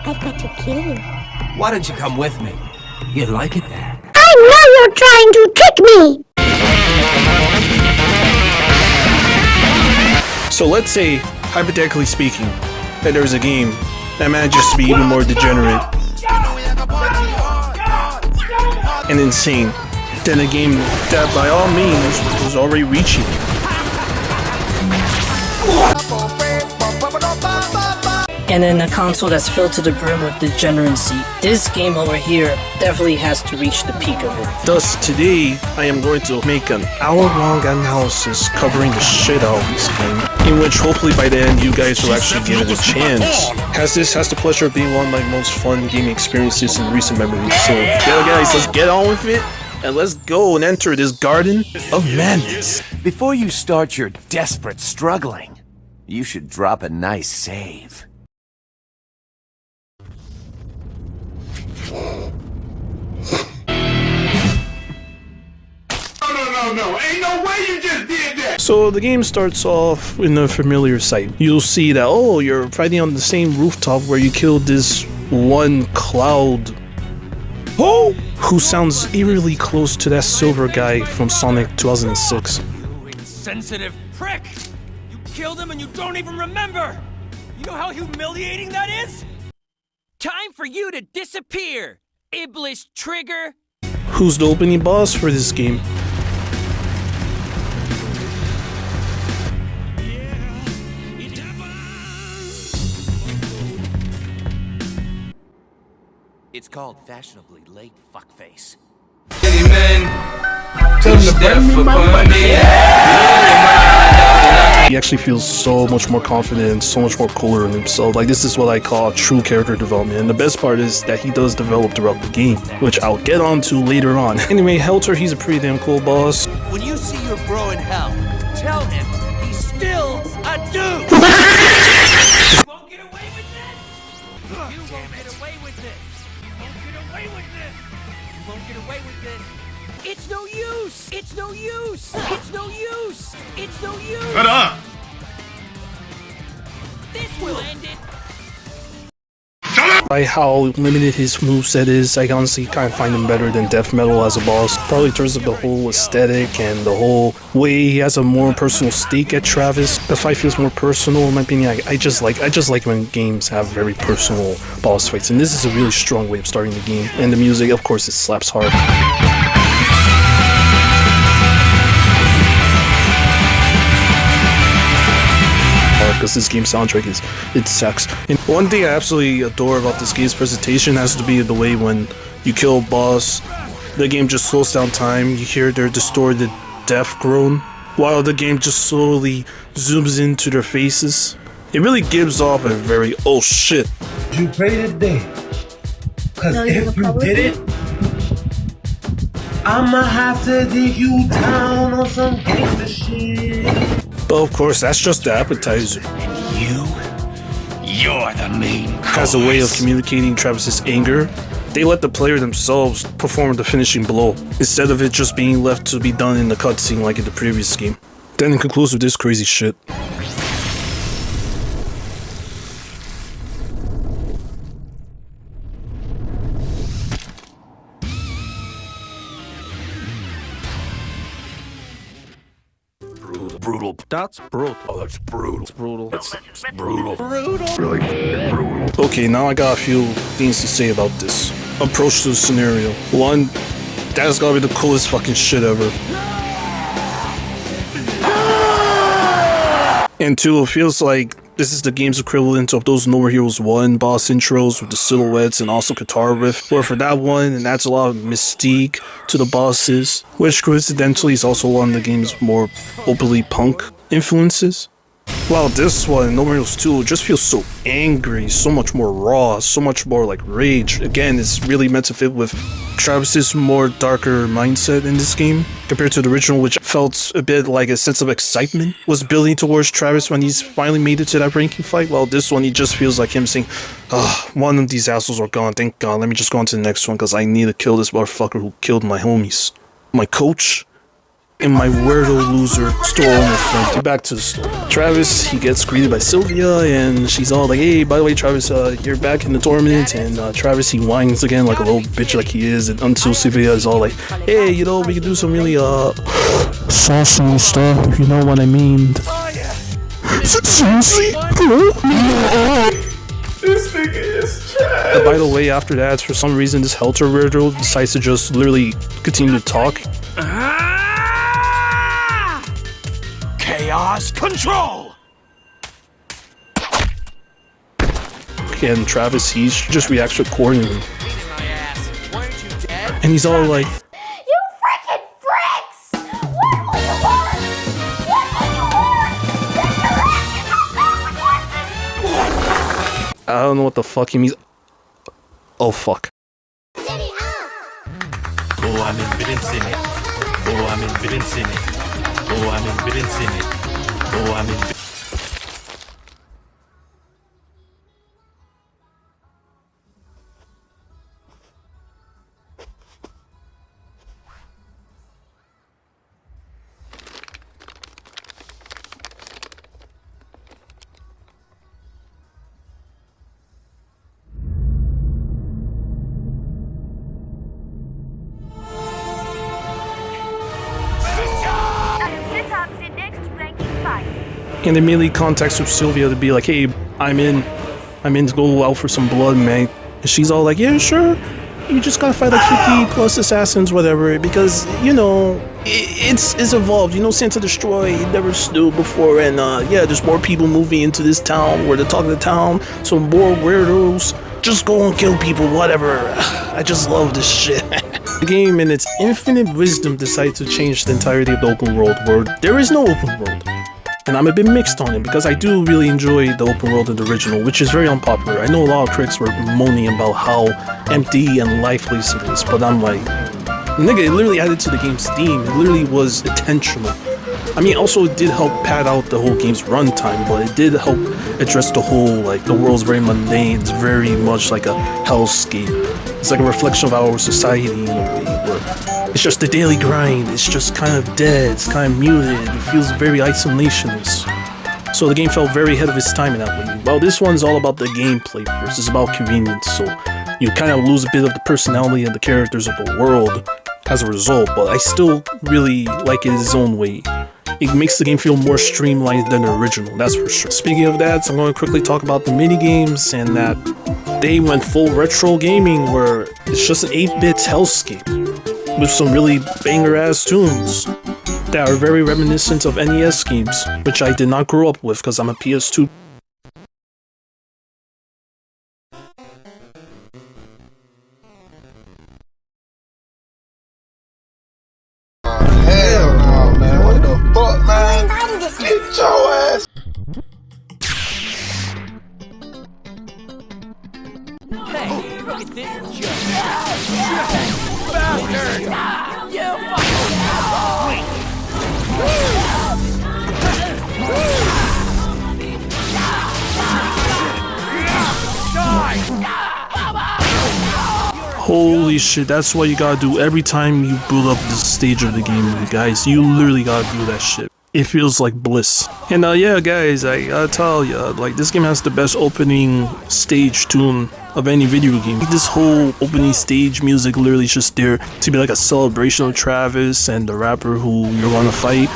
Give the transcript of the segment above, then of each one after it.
I've got to kill you. Why don't you come with me? You'd like it there. I know you're trying to trick me! So let's say, hypothetically speaking, that there's a game that manages to be even more degenerate and insane than a game that by all means was already reaching. And in a console that's filled to the brim with degeneracy, this game over here definitely has to reach the peak of it. Thus, today, I am going to make an hour-long analysis covering the shit out of this game, in which hopefully by the end you guys will actually give it a chance. This has the pleasure of being one of my most fun gaming experiences in recent memory. So, yeah guys, let's get on with it, and let's go and enter this garden of madness. Before you start your desperate struggling, you should drop a nice save. No, ain't no way you just did that! So the game starts off in a familiar sight. You'll see that, oh, you're fighting on the same rooftop where you killed this one Cloud, who sounds eerily close to that silver guy from Sonic 2006. You insensitive prick! You killed him and you don't even remember! You know how humiliating that is? Time for you to disappear, Iblis Trigger! Who's the opening boss for this game? It's called fashionably late fuckface. He actually feels so much more confident and so much more cooler in himself. Like, this is what I call true character development. And the best part is that he does develop throughout the game, which I'll get onto later on. Anyway, Helter, he's a pretty damn cool boss. When you see your bro in hell, tell him he's still a dude! You won't get away with this! You won't get away with this! You won't get away with this! You won't get away with this! It's no use! It's no use! It's no use! It's no use! Shut up! This will end it! By how limited his moveset is, I honestly kind of find him better than Death Metal as a boss. Probably in terms of the whole aesthetic and the whole way he has a more personal stake at Travis. The fight feels more personal, in my opinion. I just like when games have very personal boss fights, and this is a really strong way of starting the game. And the music, of course, it slaps hard. Because this game's soundtrack it sucks. And one thing I absolutely adore about this game's presentation has to be the way when you kill a boss, the game just slows down time. You hear their distorted death groan, while the game just slowly zooms into their faces. It really gives off a very, oh shit. You pray today, cause if you did it, I'ma have to dig you down on some gangsta shit. But of course, that's just the appetizer. You're the main As a way of communicating Travis's anger, they let the player themselves perform the finishing blow, instead of it just being left to be done in the cutscene like in the previous game. Then it concludes with this crazy shit. brutal. That's brutal. Oh, that's brutal. It's brutal. It's brutal. Really brutal. Okay, now I got a few things to say about this approach to the scenario. One, that's gotta be the coolest fucking shit ever. And two, it feels like this is the game's equivalent of those No More Heroes 1 boss intros with the silhouettes and also guitar riff, where for that one, it adds a lot of mystique to the bosses, which coincidentally is also one of the game's more openly punk influences. While this one, No More Heroes 2, just feels so angry, so much more raw, so much more like rage. Again, it's really meant to fit with Travis's more darker mindset in this game, compared to the original, which felt a bit like a sense of excitement was building towards Travis when he's finally made it to that ranking fight. While this one, he just feels like him saying, one of these assholes are gone, thank God, let me just go on to the next one, because I need to kill this motherfucker who killed my homies. My coach, in my weirdo loser store owner friend. Back to the story. Travis, he gets greeted by Sylvia, and she's all like, hey, by the way, Travis, you're back in the tournament. And Travis, he whines again like a little bitch like he is, and until Sylvia is all like, hey, you know, we can do some really saucy stuff, if you know what I mean. Saucy? This nigga is trash. By the way, after that, for some reason, this Helter weirdo decides to just literally continue to talk. Chaos control! And Travis, he just reacts accordingly. And he's all like, You freaking freaks! What will you want? What will you want? I don't know what the fuck he means. Oh, fuck. Oh, I'm invincible. Oh, I'm invincible. Oh, I'm invincible. Oh, I'm invincible. And immediately contacts with Sylvia to be like, hey, I'm in to go out for some blood, man. And she's all like, yeah, sure. You just gotta fight like 50 plus assassins, whatever, because, you know, it's evolved. You know, Santa Destroy never stood before, and yeah, there's more people moving into this town where the talk of the town, some more weirdos. Just go and kill people, whatever. I just love this shit. The game, in its infinite wisdom, decided to change the entirety of the open world, where there is no open world. And I'm a bit mixed on it, because I do really enjoy the open world in the original, which is very unpopular. I know a lot of critics were moaning about how empty and lifeless it is, but I'm like, nigga, it literally added to the game's theme. It literally was intentional. I mean, also it did help pad out the whole game's runtime, but it did help address the whole, like, the world's very mundane. It's very much like a hellscape. It's like a reflection of our society in a way, where it's just the daily grind. It's just kind of dead. It's kind of muted. It feels very isolationist. So the game felt very ahead of its time in that way. Well, this one's all about the gameplay first. It's about convenience, so you kind of lose a bit of the personality and the characters of the world as a result, but I still really like it in its own way. It makes the game feel more streamlined than the original, that's for sure. Speaking of that, I'm going to quickly talk about the minigames, and that they went full retro gaming where it's just an 8-bit hellscape with some really banger-ass tunes that are very reminiscent of NES games, which I did not grow up with because I'm a PS2. Hell no, man. What the fuck, man? Get your ass. Hey, look at this joke. Bastard! You Holy shit, that's what you gotta do every time you boot up this stage of the game, guys. You literally gotta do that shit. It feels like bliss. And yeah, guys, I gotta tell ya, like, this game has the best opening stage tune of any video game. This whole opening stage music literally is just there to be like a celebration of Travis and the rapper who you're gonna fight.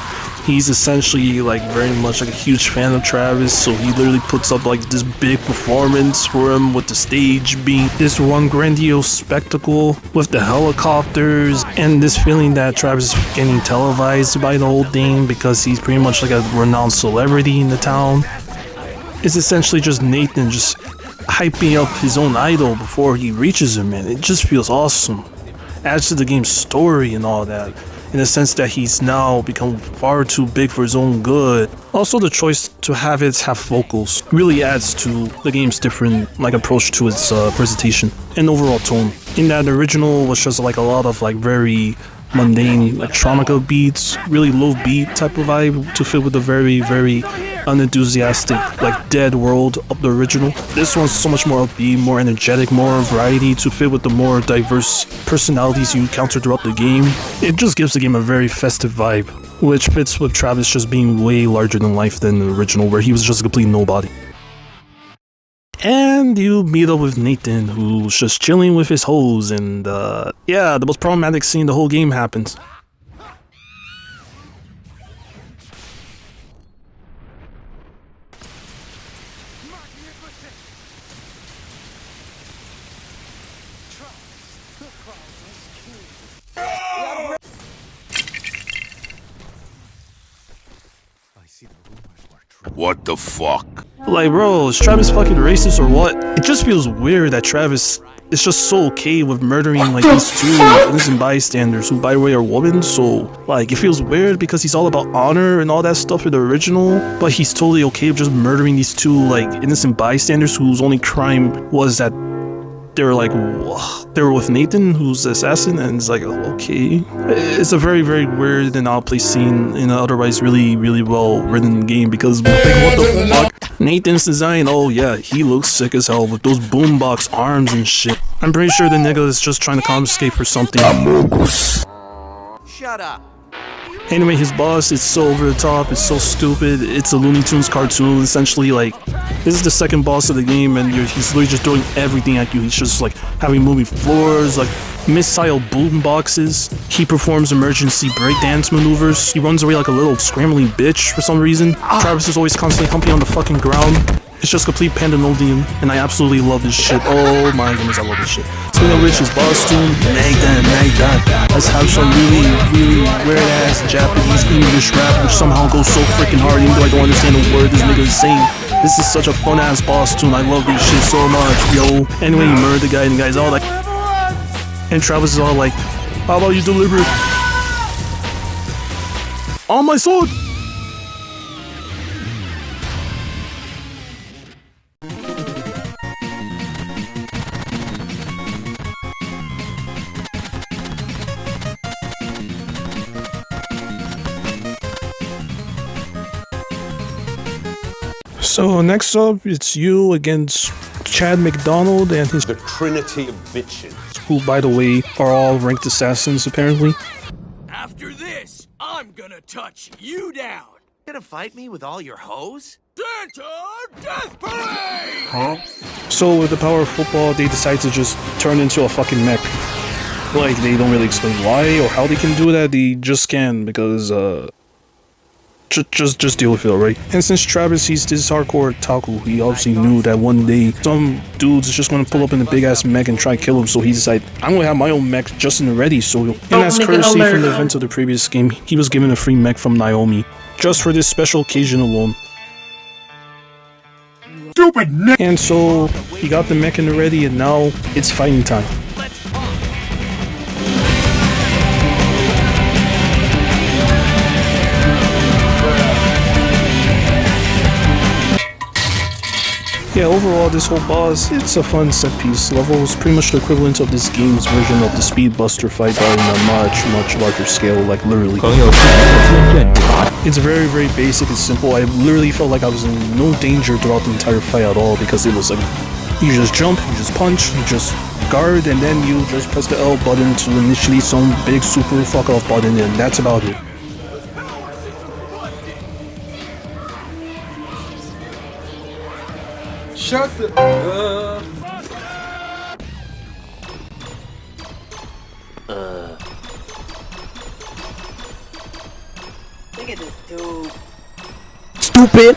He's essentially like very much like a huge fan of Travis, so he literally puts up like this big performance for him, with the stage being this one grandiose spectacle with the helicopters and this feeling that Travis is getting televised by the whole thing because he's pretty much like a renowned celebrity in the town. It's essentially just Nathan just hyping up his own idol before he reaches him, and it just feels awesome. Adds to the game's story and all that, in the sense that he's now become far too big for his own good. Also, the choice to have it have vocals really adds to the game's different approach to its presentation and overall tone. In that, the original was just like a lot of like very mundane electronica beats, really low beat type of vibe to fit with the very unenthusiastic, like dead world of the original. This one's so much more upbeat, more energetic, more variety to fit with the more diverse personalities you encounter throughout the game. It just gives the game a very festive vibe, which fits with Travis just being way larger than life than the original, where he was just a complete nobody. And you meet up with Nathan, who's just chilling with his hoes, and yeah, the most problematic scene in the whole game happens. What the fuck? Like, bro, is Travis fucking racist or what? It just feels weird that Travis is just so okay with murdering, like, these two innocent bystanders who, by the way, are women, so, like, it feels weird because he's all about honor and all that stuff in the original, but he's totally okay with just murdering these two, like, innocent bystanders whose only crime was that they were with Nathan, who's the assassin, and it's like, okay. It's a very, very weird and outplaced scene in an otherwise really, really well written game because, like, what the fuck? Nathan's design, oh yeah, he looks sick as hell with those boombox arms and shit. I'm pretty sure the nigga is just trying to confiscate for something. Shut up. Anyway, his boss is so over the top, it's so stupid, it's a Looney Tunes cartoon, essentially. Like, this is the second boss of the game and he's literally just doing everything at you. He's just like having moving floors, like missile boom boxes. He performs emergency breakdance maneuvers. He runs away like a little scrambling bitch for some reason. Travis is always constantly humping on the fucking ground. It's just complete pandemonium, and I absolutely love this shit. Oh my goodness, I love this shit. Speaking of which, his boss tune, Magdan. Let's have some really, really weird-ass Japanese English rap, which somehow goes so freaking hard, even though I don't understand a word this nigga is saying. This is such a fun-ass boss tune. I love this shit so much, yo. Anyway, you murder the guy, and the guy's all like... And Travis is all like, how about you deliver it? On my sword! So next up, it's you against Chad Macdonald and his The Trinity of Bitches. who, by the way, are all ranked assassins apparently. After this, I'm gonna touch you down. Gonna fight me with all your hoes? Santa Death Parade! So with the power of football, they decide to just turn into a fucking mech. Like, they don't really explain why or how they can do that, they just can because, Just deal with it, alright? And since Travis, he's this hardcore otaku, he obviously knew that one day some dude's just gonna pull up in a big ass mech and try and kill him, so he decided, I'm gonna have my own mech just in the ready, so and as courtesy from the events of the previous game, he was given a free mech from Naomi, just for this special occasion alone. Stupid Nick! And so, he got the mech in the ready, and now it's fighting time. Yeah, overall, this whole boss, it's a fun set-piece level. It's pretty much the equivalent of this game's version of the Speed Buster fight, but on a much, much larger scale, like literally. It's very, very basic and simple. I literally felt like I was in no danger throughout the entire fight at all, because it was like, you just jump, you just punch, you just guard, and then you just press the L button to initiate some big super fuck-off button, and that's about it. Shut the Look at this dude. Stupid!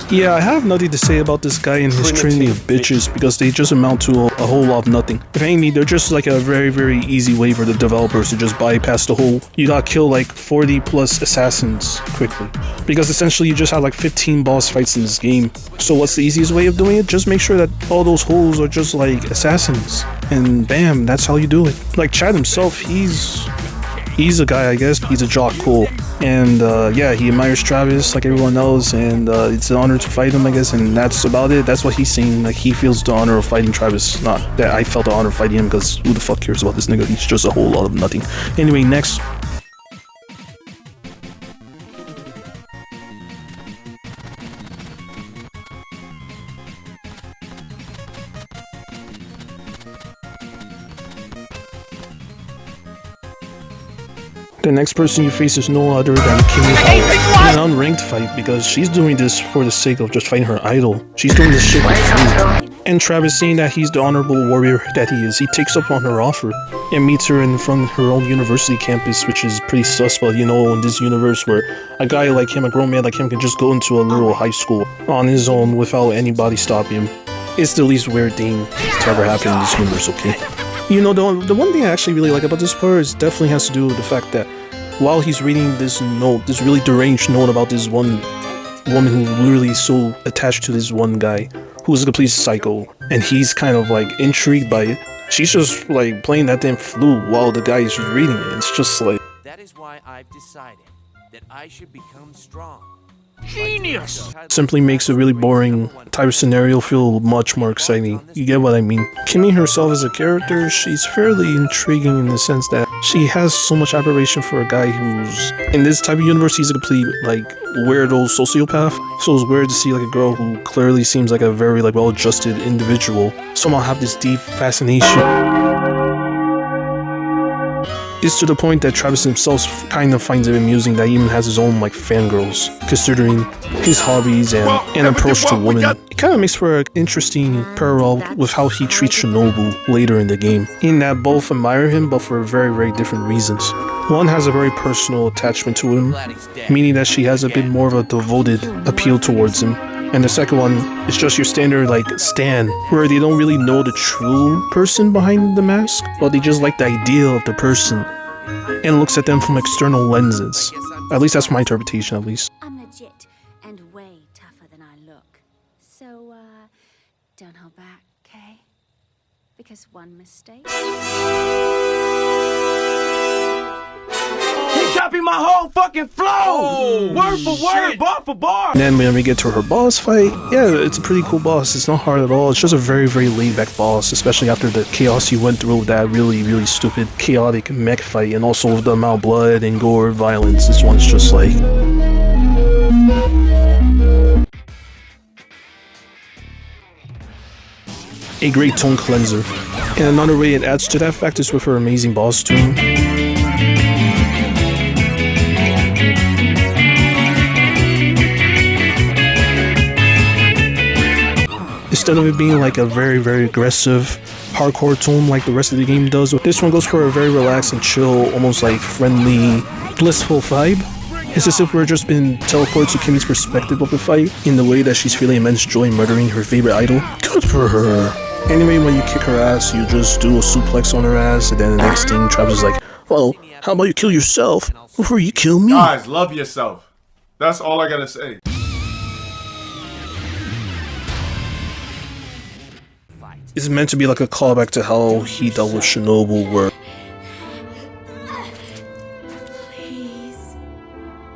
Yeah, I have nothing to say about this guy and his trinity of bitches because they just amount to a whole lot of nothing. If anything, they're just like a very, very easy way for the developers to just bypass the whole you gotta kill like 40 plus assassins quickly. Because essentially you just have like 15 boss fights in this game. So what's the easiest way of doing it? Just make sure that all those holes are just like assassins. And bam, that's how you do it. Like Chad himself, he's He's a guy, I guess, but he's a jock, cool. And yeah, he admires Travis like everyone knows, and it's an honor to fight him, I guess, and that's about it. That's what he's saying. Like, he feels the honor of fighting Travis, not that I felt the honor of fighting him, because who the fuck cares about this nigga? He's just a whole lot of nothing. Anyway, next. The next person you face is no other than Kimmy Howell in an unranked fight, because she's doing this for the sake of just fighting her idol. She's doing this shit for free. And Travis, seeing that he's the honorable warrior that he is, he takes up on her offer and meets her in front of her own university campus, which is pretty sus, but you know, in this universe where a guy like him, a grown man like him, can just go into a little high school on his own without anybody stopping him. It's the least weird thing to ever happen in this universe, okay? You know, the one thing I actually really like about this part is definitely has to do with the fact that while he's reading this note, this really deranged note about this one woman who literally is so attached to this one guy who's a complete psycho, and he's kind of like intrigued by it, she's just like playing that damn flute while the guy is reading it. It's just like... That is why I've decided that I should become strong. Genius! Simply makes a really boring type of scenario feel much more exciting. You get what I mean? Kimmy herself as a character, she's fairly intriguing in the sense that she has so much admiration for a guy who's, in this type of universe, he's a complete, like, weirdo sociopath. So it's weird to see, like, a girl who clearly seems like a very, like, well-adjusted individual somehow have this deep fascination. It's to the point that Travis himself kind of finds it amusing that he even has his own, like, fangirls, considering his hobbies and approach to women. It kind of makes for an interesting parallel with how he treats Shinobu later in the game, in that both admire him but for very, very different reasons. One has a very personal attachment to him, meaning that she has a bit more of a devoted appeal towards him. And the second one is just your standard, like, stan, where they don't really know the true person behind the mask, but they just like the idea of the person and looks at them from external lenses. At least that's my interpretation, at least. I'm legit and way tougher than I look. So, don't hold back, okay? Because one mistake... Copy my whole fucking flow! Word for word, bar for bar! And then when we get to her boss fight, yeah, it's a pretty cool boss. It's not hard at all. It's just a very, very laid-back boss, especially after the chaos you went through with that really, really stupid, chaotic mech fight, and also with the amount of blood and gore and violence. This one's just like... a great tone cleanser. And another way it adds to that fact is with her amazing boss tune. Instead of it being like a very, very aggressive, hardcore tone like the rest of the game does, this one goes for a very relaxed and chill, almost like friendly, blissful vibe. It's as if we're just been teleported to Kimmy's perspective of the fight, in the way that she's feeling immense joy in murdering her favorite idol. Good for her. Anyway, when you kick her ass, you just do a suplex on her ass, and then the next thing, Travis is like, well, how about you kill yourself before you kill me? Guys, love yourself. That's all I gotta say. It's meant to be like a callback to how he dealt with Shinobu, where Please.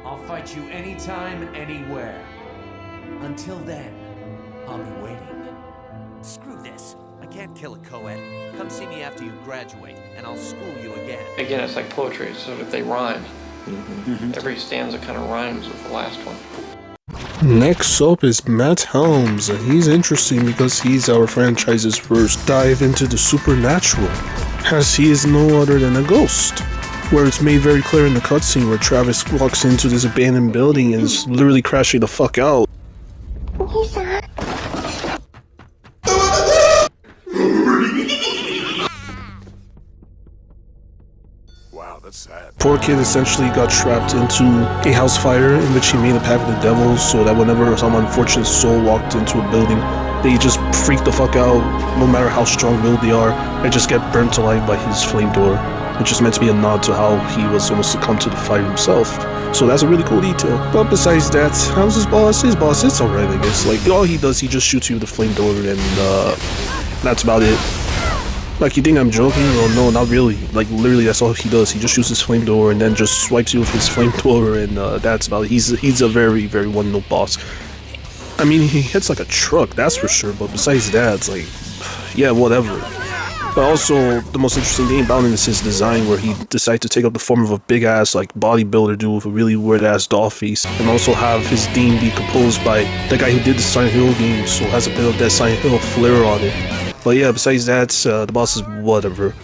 I'll fight you anytime, anywhere. Until then, I'll be waiting. Screw this. I can't kill a co-ed. Come see me after you graduate, and I'll school you again. Again, it's like poetry, so if they rhyme. Every stanza kind of rhymes with the last one. next up is Matt Helms, and he's interesting because he's our franchise's first dive into the supernatural, as he is no other than a ghost, where it's made very clear in the cutscene where Travis walks into this abandoned building and is literally crashing the fuck out. Who's that? Poor kid essentially got trapped into a house fire in which he made a pact with the devil so that whenever some unfortunate soul walked into a building, they just freak the fuck out, no matter how strong-willed they are, and just get burnt alive by his flamethrower, which is meant to be a nod to how he was almost succumbed to the fire himself. So that's a really cool detail. But besides that, how's his boss? His boss, it's alright, I guess. Like, all he does, he just shoots you with the flamethrower, and that's about it. Like, you think I'm joking? Well, no, not really. Like, literally, that's all he does. He just uses flamethrower and then just swipes you with his flamethrower, and that's about it. He's a very, very one-note boss. I mean, he hits like a truck, that's for sure, but besides that, it's like, yeah, whatever. But also, the most interesting thing about him is his design, where he decided to take up the form of a big-ass, like, bodybuilder dude with a really weird-ass doll face, and also have his theme be composed by the guy who did the Silent Hill games, so it has a bit of that Silent Hill flair on it. But yeah, besides that, the boss is whatever.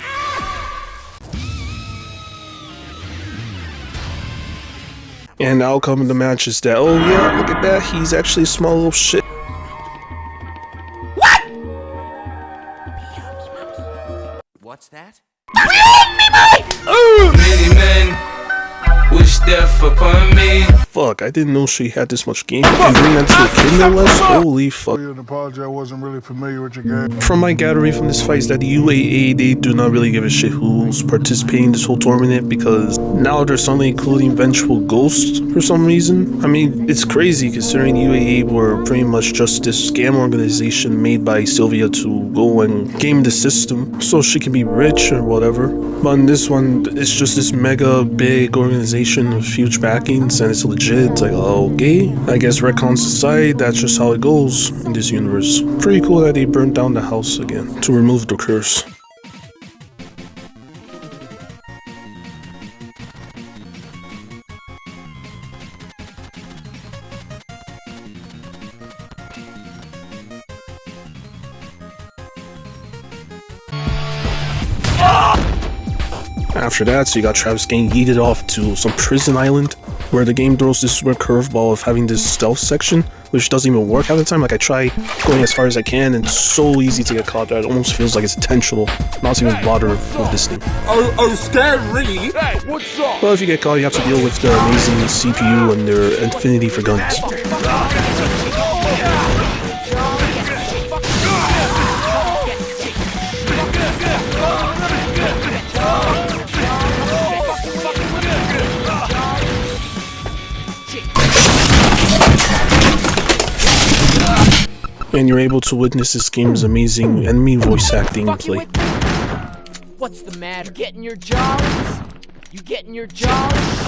And the outcome of the match is that, oh yeah, look at that, he's actually a small little shit. What's that? Many men wish death upon me. Fuck, I didn't know she had this much game. And bring that to a kid no less? Holy fuck. I apologize, I wasn't really familiar with your game. From my gathering from this fight is that the UAA, they do not really give a shit who's participating in this whole tournament, because now they're suddenly including Vengeful Ghosts for some reason. I mean, it's crazy considering UAA were pretty much just this scam organization made by Sylvia to go and game the system so she can be rich or whatever. But in this one, it's just this mega big organization with huge backings, and it's legit. It's like, okay, I guess retcons aside, that's just how it goes in this universe. Pretty cool that they burnt down the house again to remove the curse. After that, so you got Travis getting yeeted off to some prison island, where the game throws this weird curveball of having this stealth section, which doesn't even work half the time. Like, I try going as far as I can, and it's so easy to get caught that it almost feels like it's intentional not to even bother with this thing. Oh, scary! Hey, what's up? Well, if you get caught, you have to deal with the amazing CPU and their infinity for guns. And you're able to witness this game's amazing enemy voice acting play. What's the matter? Getting your jollies? You getting your jollies?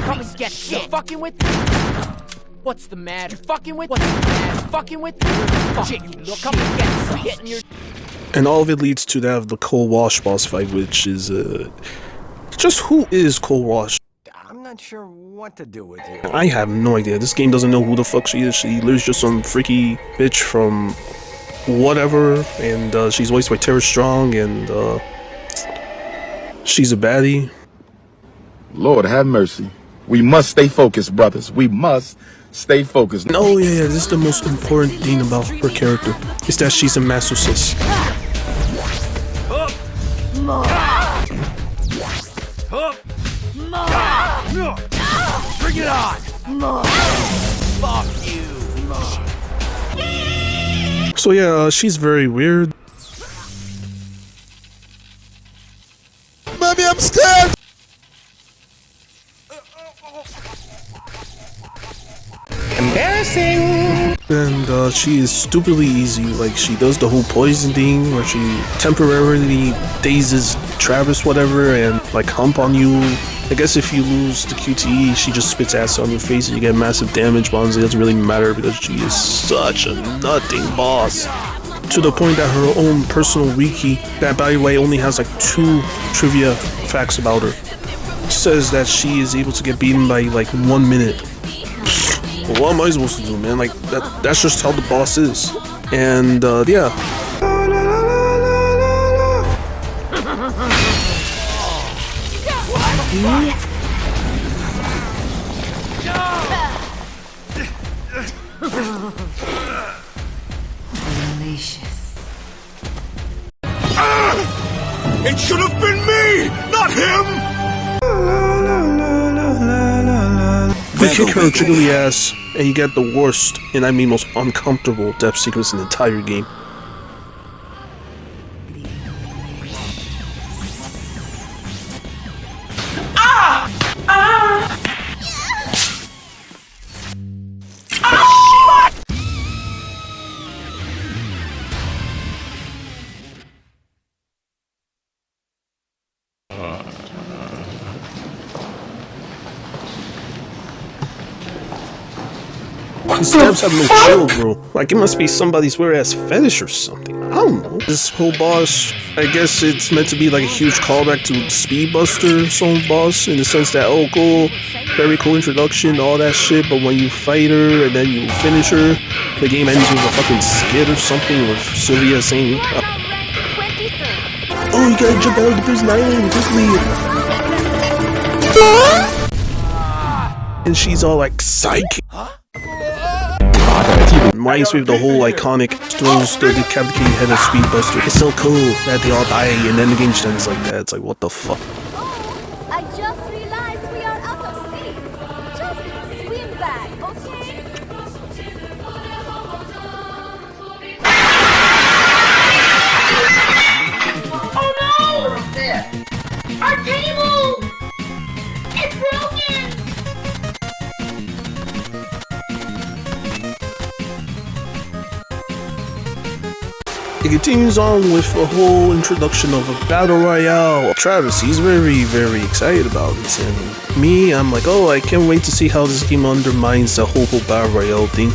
Come and get shit. You fucking with me? What's the matter? Fucking with me? What's the matter? Fucking with me? Shit, you look. Come and get some. Getting your. And all of it leads to that of the Cole Wash boss fight, which is just who is Cole Wash? I'm not sure what to do with you. I have no idea. This game doesn't know who the fuck she is. She literally just some freaky bitch from whatever, and she's voiced by Tara Strong, and she's a baddie. Lord have mercy. We must stay focused, brothers. We must stay focused. Oh yeah, this is the most important thing about her character, is that she's a masochist. Bring it on! Fuck you! So yeah, she's very weird. Mommy, I'm scared! Embarrassing! And she is stupidly easy. Like, she does the whole poison thing where she temporarily dazes Travis whatever and like hump on you. I guess if you lose the QTE, she just spits acid on your face and you get massive damage, but honestly it doesn't really matter because she is such a nutting boss. To the point that her own personal wiki, that by the way only has like 2 trivia facts about her, says that she is able to get beaten by like 1 minute. Well, what am I supposed to do, man? Like, that's just how the boss is. And, yeah. Delicious. It should have been me, not him! You kick her jiggly ass, and you get the worst, and I mean most uncomfortable death sequence in the entire game. His stabs have no chill, bro. Like, it must be somebody's weird-ass fetish or something. I don't know. This whole boss, I guess it's meant to be like a huge callback to Speedbuster's own boss, in the sense that, oh, cool, very cool introduction, all that shit, but when you fight her and then you finish her, the game ends with a fucking skit or something with Sylvia saying, oh, you gotta jump out of the prison island quickly. And she's all like, psych. Reminds me of the whole iconic throws the decapitated head of Speedbuster. It's so cool that they all die and then the game just ends like that. It's like, what the fuck? Oh, I just realized we are out of seats. Just swim back, okay? Oh no! Our table! It's broken! It continues on with a whole introduction of a battle royale. Travis, he's very, very excited about it, and me, I'm like, oh, I can't wait to see how this game undermines the whole battle royale thing.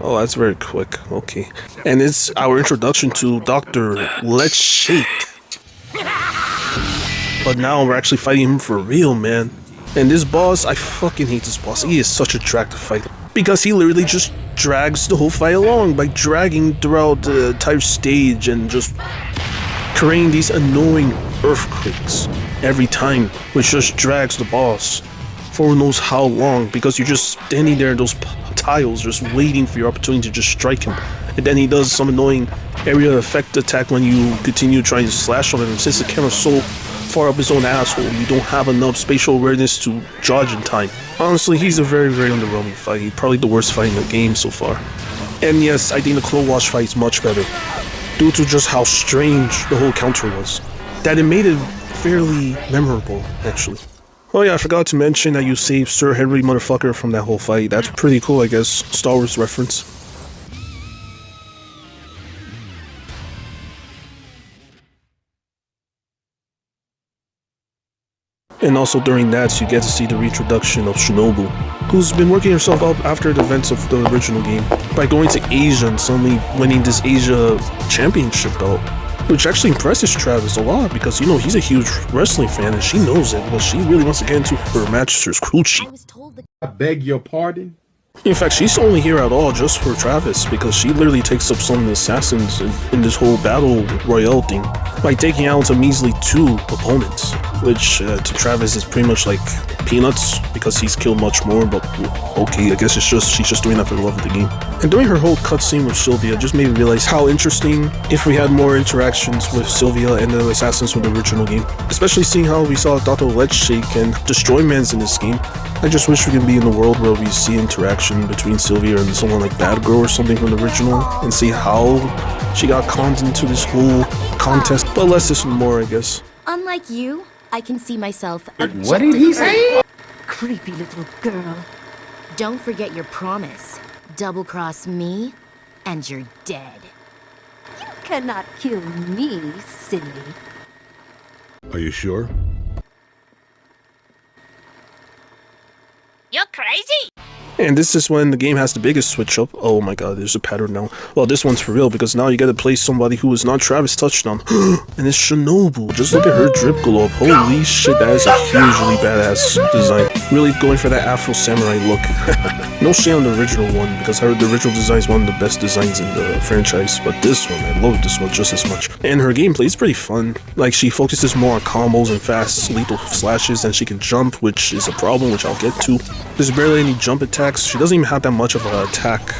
Oh, that's very quick. Okay. And it's our introduction to Dr. Letz Shake. But now we're actually fighting him for real, man. And this boss, I fucking hate this boss. He is such a drag to fight. Because he literally just drags the whole fight along by dragging throughout the entire stage and just creating these annoying earthquakes every time, which just drags the boss for who knows how long, because you're just standing there in those tiles just waiting for your opportunity to just strike him, and then he does some annoying area effect attack when you continue trying to slash on him. Since the camera's so far up his own asshole, you don't have enough spatial awareness to dodge in time. Honestly, he's a very, very underwhelming fight. He's probably the worst fight in the game so far. And yes, I think the Cloe Wash fight is much better, due to just how strange the whole counter was, that it made it fairly memorable, actually. Oh yeah, I forgot to mention that you saved Sir Henry motherfucker from that whole fight. That's pretty cool, I guess. Star Wars reference. And also during that, you get to see the reintroduction of Shinobu, who's been working herself up after the events of the original game by going to Asia and suddenly winning this Asia championship belt. Which actually impresses Travis a lot, because, you know, he's a huge wrestling fan and she knows it, but she really wants to get into her master's crew chief. I beg your pardon? In fact, she's only here at all just for Travis, because she literally takes up some of the assassins in this whole battle royale thing by taking out a measly 2 opponents, which to Travis is pretty much like peanuts, because he's killed much more, but okay, I guess she's just doing that for the love of the game. And during her whole cutscene with Sylvia just made me realize how interesting if we had more interactions with Sylvia and the assassins from the original game, especially seeing how we saw Dr. Letz Shake and Destroy Mans in this game. I just wish we could be in a world where we see interaction between Sylvia and someone like Bad Girl or something from the original, and see how she got conned into this whole contest, but less is more, I guess. Unlike you, I can see myself. What did he say? Creepy little girl. Don't forget your promise. Double-cross me, and you're dead. You cannot kill me, silly. Are you sure? You're crazy! And this is when the game has the biggest switch up. Oh my god, there's a pattern now. Well, this one's for real, because now you gotta play somebody who is not Travis Touchdown. And it's Shinobu. Just look at her drip glow up. Holy shit, that is a hugely badass design. Really going for that Afro Samurai look. No shame on the original one, because I heard the original design is one of the best designs in the franchise. But this one, I love this one just as much. And her gameplay is pretty fun. Like, she focuses more on combos and fast, lethal slashes, and she can jump, which is a problem, which I'll get to. There's barely any jump attacks. She doesn't even have that much of an attack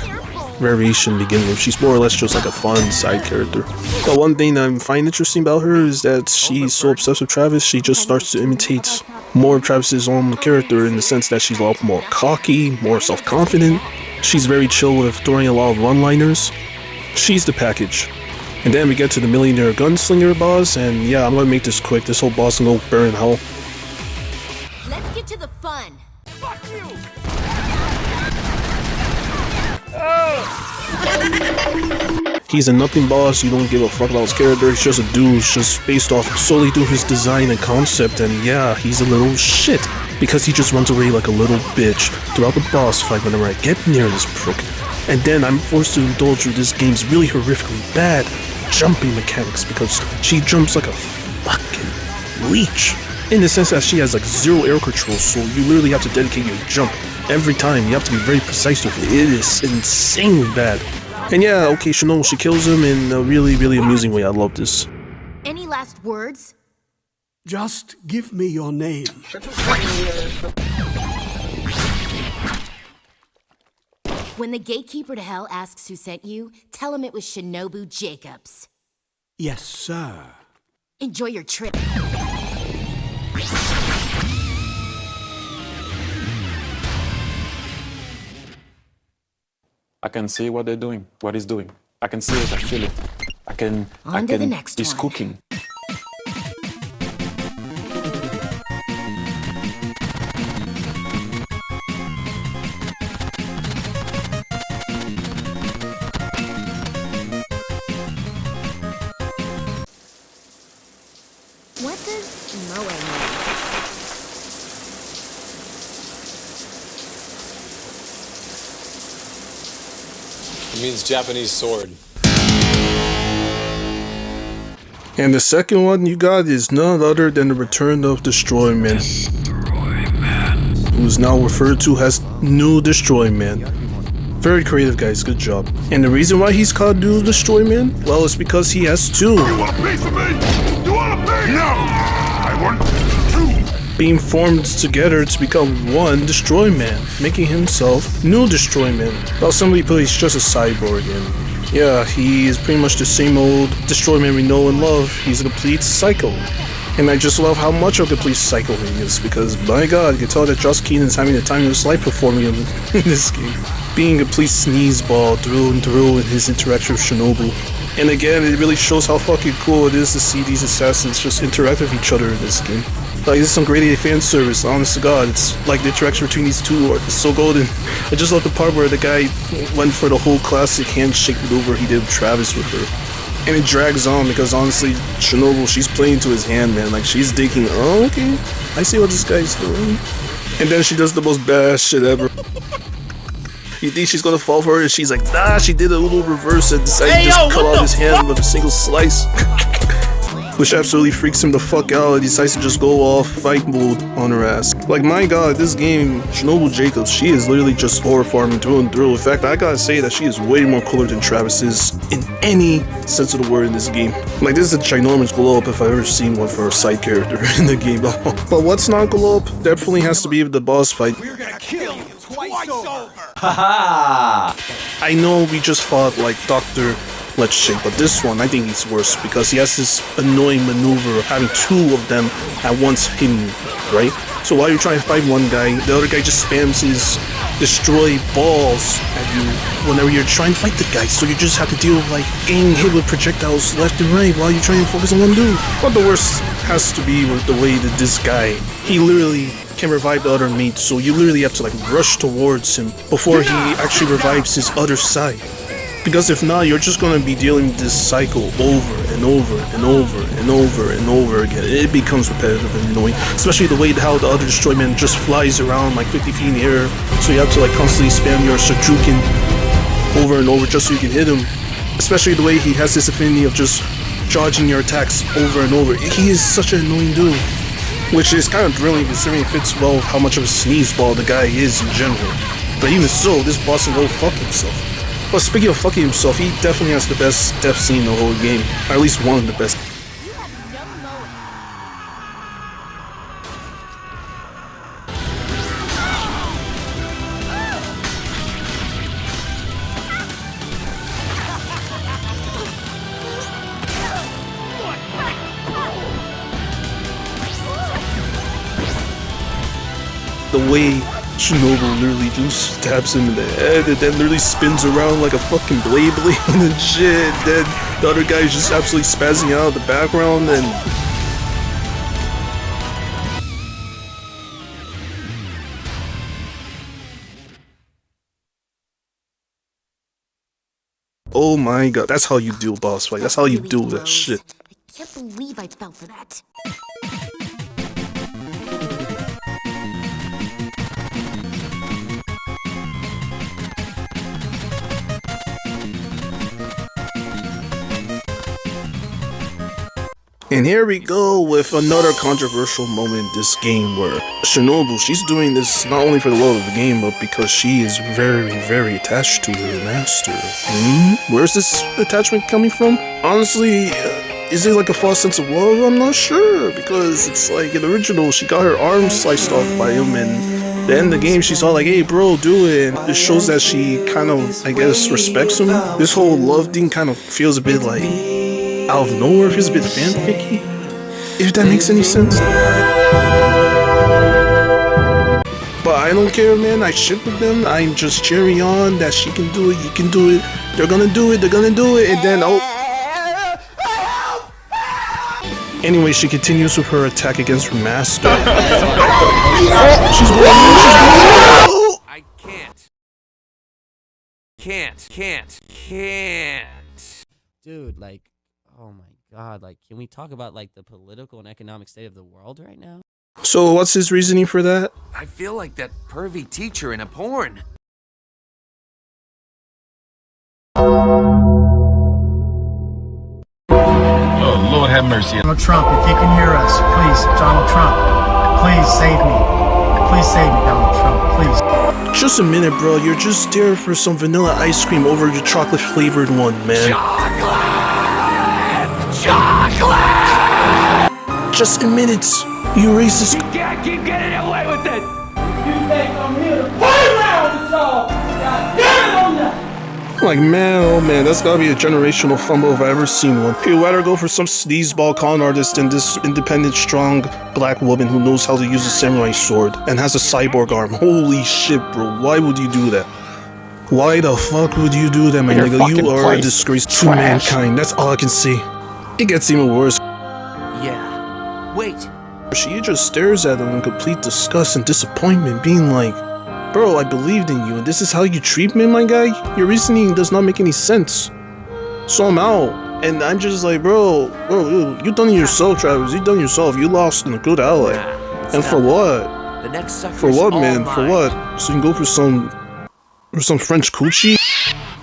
variation to begin with. She's more or less just like a fun side character. But one thing that I find interesting about her is that she's so obsessed with Travis, she just starts to imitate more of Travis's own character, in the sense that she's a lot more cocky, more self-confident. She's very chill with throwing a lot of one-liners. She's the package. And then we get to the Millionaire Gunslinger boss, and yeah, I'm gonna make this quick. This whole boss can go burn in hell. Let's get to the fun. Fuck you! Oh! He's a nothing boss, you don't give a fuck about his character, he's just a dude, it's just based off solely through his design and concept, and yeah, he's a little shit. Because he just runs away like a little bitch throughout the boss fight whenever I get near this prick. And then I'm forced to indulge with this game's really horrifically bad jumping mechanics because she jumps like a fucking leech. In the sense that she has like zero air control, so you literally have to dedicate your jump every time. You have to be very precise with it. It is insanely bad. And yeah, okay, Shinobu, she kills him in a really, really amusing way. I love this. Any last words? Just give me your name. When the gatekeeper to hell asks who sent you, tell him it was Shinobu Jacobs. Yes, sir. Enjoy your trip. I can see what they're doing, what he's doing. I can see it, I feel it. On to the next he's one. cooking. What does moe mean? It means Japanese sword. And the second one you got is none other than the Return of Destroy Man. Who is now referred to as New Destroy Man. Very creative, guys, good job. And the reason why he's called New Destroy Man? Well, it's because he has two. You want a piece of me? You want a piece? No! I want two! Being formed together to become one Destroy Man, making himself New Destroy Man. Well, simply put, he's just a cyborg, and yeah, he is pretty much the same old Destroy Man we know and love. He's a complete psycho. And I just love how much of a complete psycho he is, because by God, you can tell that Joss Keenan's having the time of his life performing in this game. Being a complete sneezeball through and through in his interaction with Shinobu. And again, it really shows how fucking cool it is to see these assassins just interact with each other in this game. Like, this is some great fan service, honest to God. It's like the interaction between these two is so golden. I just love the part where the guy went for the whole classic handshake maneuver he did with Travis with her. And it drags on because honestly, Shinobu, she's playing to his hand, man. Like, she's thinking, oh, okay, I see what this guy's doing. And then she does the most badass shit ever. You think she's gonna fall for her, and she's like, nah, she did a little reverse and decided to just cut off his hand with a single slice. Which absolutely freaks him the fuck out, and decides to just go off fight mode on her ass. Like, my God, this game, Shinobu Jacobs, she is literally just horror farming through and through. In fact, I gotta say that she is way more cooler than Travis is in any sense of the word in this game. Like, this is a ginormous glow up if I've ever seen one for a side character in the game. But what's not glow up definitely has to be the boss fight. We're gonna kill you twice over. Haha! I know we just fought like Dr. Letz Shake, but this one I think he's worse because he has this annoying maneuver of having two of them at once hitting you, right? So while you're trying to fight one guy, the other guy just spams his destroy balls at you whenever you're trying to fight the guy, so you just have to deal with like getting hit with projectiles left and right while you're trying to focus on one dude. But the worst has to be with the way that this guy, he literally can revive the other mate, so you literally have to like rush towards him before he actually revives his other side. Because if not, you're just gonna be dealing with this cycle over and over and over and over and over again. It becomes repetitive and annoying, especially the way how the other Destroy Man just flies around like 50 feet in the air, so you have to like constantly spam your Shoryuken over and over just so you can hit him. Especially the way he has this affinity of just dodging your attacks over and over. He is such an annoying dude, which is kind of thrilling considering it fits well with how much of a sneezeball the guy is in general. But even so, this boss can go fuck himself. But speaking of fucking himself, he definitely has the best death scene in the whole game. Or at least one of the best. The way Shinobu literally just stabs him in the head and then literally spins around like a fucking blade and shit. Then the other guy is just absolutely spazzing out in the background and... Oh my god, that's how you do boss fight. That's how you do that shit. I can't believe I fell for that. And here we go with another controversial moment in this game where Shinobu, she's doing this not only for the love of the game, but because she is very, very attached to her master. Where's this attachment coming from? Honestly, is it like a false sense of love? I'm not sure, because it's like in the original, she got her arm sliced off by him, and then the game, she's all like, hey bro, do it. And it shows that she kind of, I guess, respects him. This whole love thing kind of feels a bit like out of nowhere, feels a bit fanficky, if that makes any sense. But I don't care, man. I ship with them. I'm just cheering on that she can do it, you can do it. They're gonna do it, and then anyway, she continues with her attack against her master. She's going. I can't. Dude, like, oh my god, like, can we talk about, like, the political and economic state of the world right now? So what's his reasoning for that? I feel like that pervy teacher in a porn. Oh, Lord have mercy. Donald Trump, if you can hear us, please, Donald Trump, please save me. Please save me, Donald Trump, please. Just a minute, bro. You're just there for some vanilla ice cream over the chocolate-flavored one, man. Chocolate! Just a minute, you racist. You can't keep getting away with it! You think I'm here to play around with y'all? God damn it on that! Like, man, oh man, that's gotta be a generational fumble if I ever seen one. You'd rather go for some sleazeball con artist than this independent, strong black woman who knows how to use a samurai sword and has a cyborg arm. Holy shit, bro. Why would you do that? Why the fuck would you do that, my nigga? You are a disgrace to mankind. That's all I can say. It gets even worse. Yeah. Wait. She just stares at him in complete disgust and disappointment, being like, bro, I believed in you, and this is how you treat me, my guy? Your reasoning does not make any sense. So I'm out. And I'm just like, bro, you done it yourself, Travis. You done it yourself. You lost a good ally. And for what? The next For what, man? For what? So you can go for some French coochie?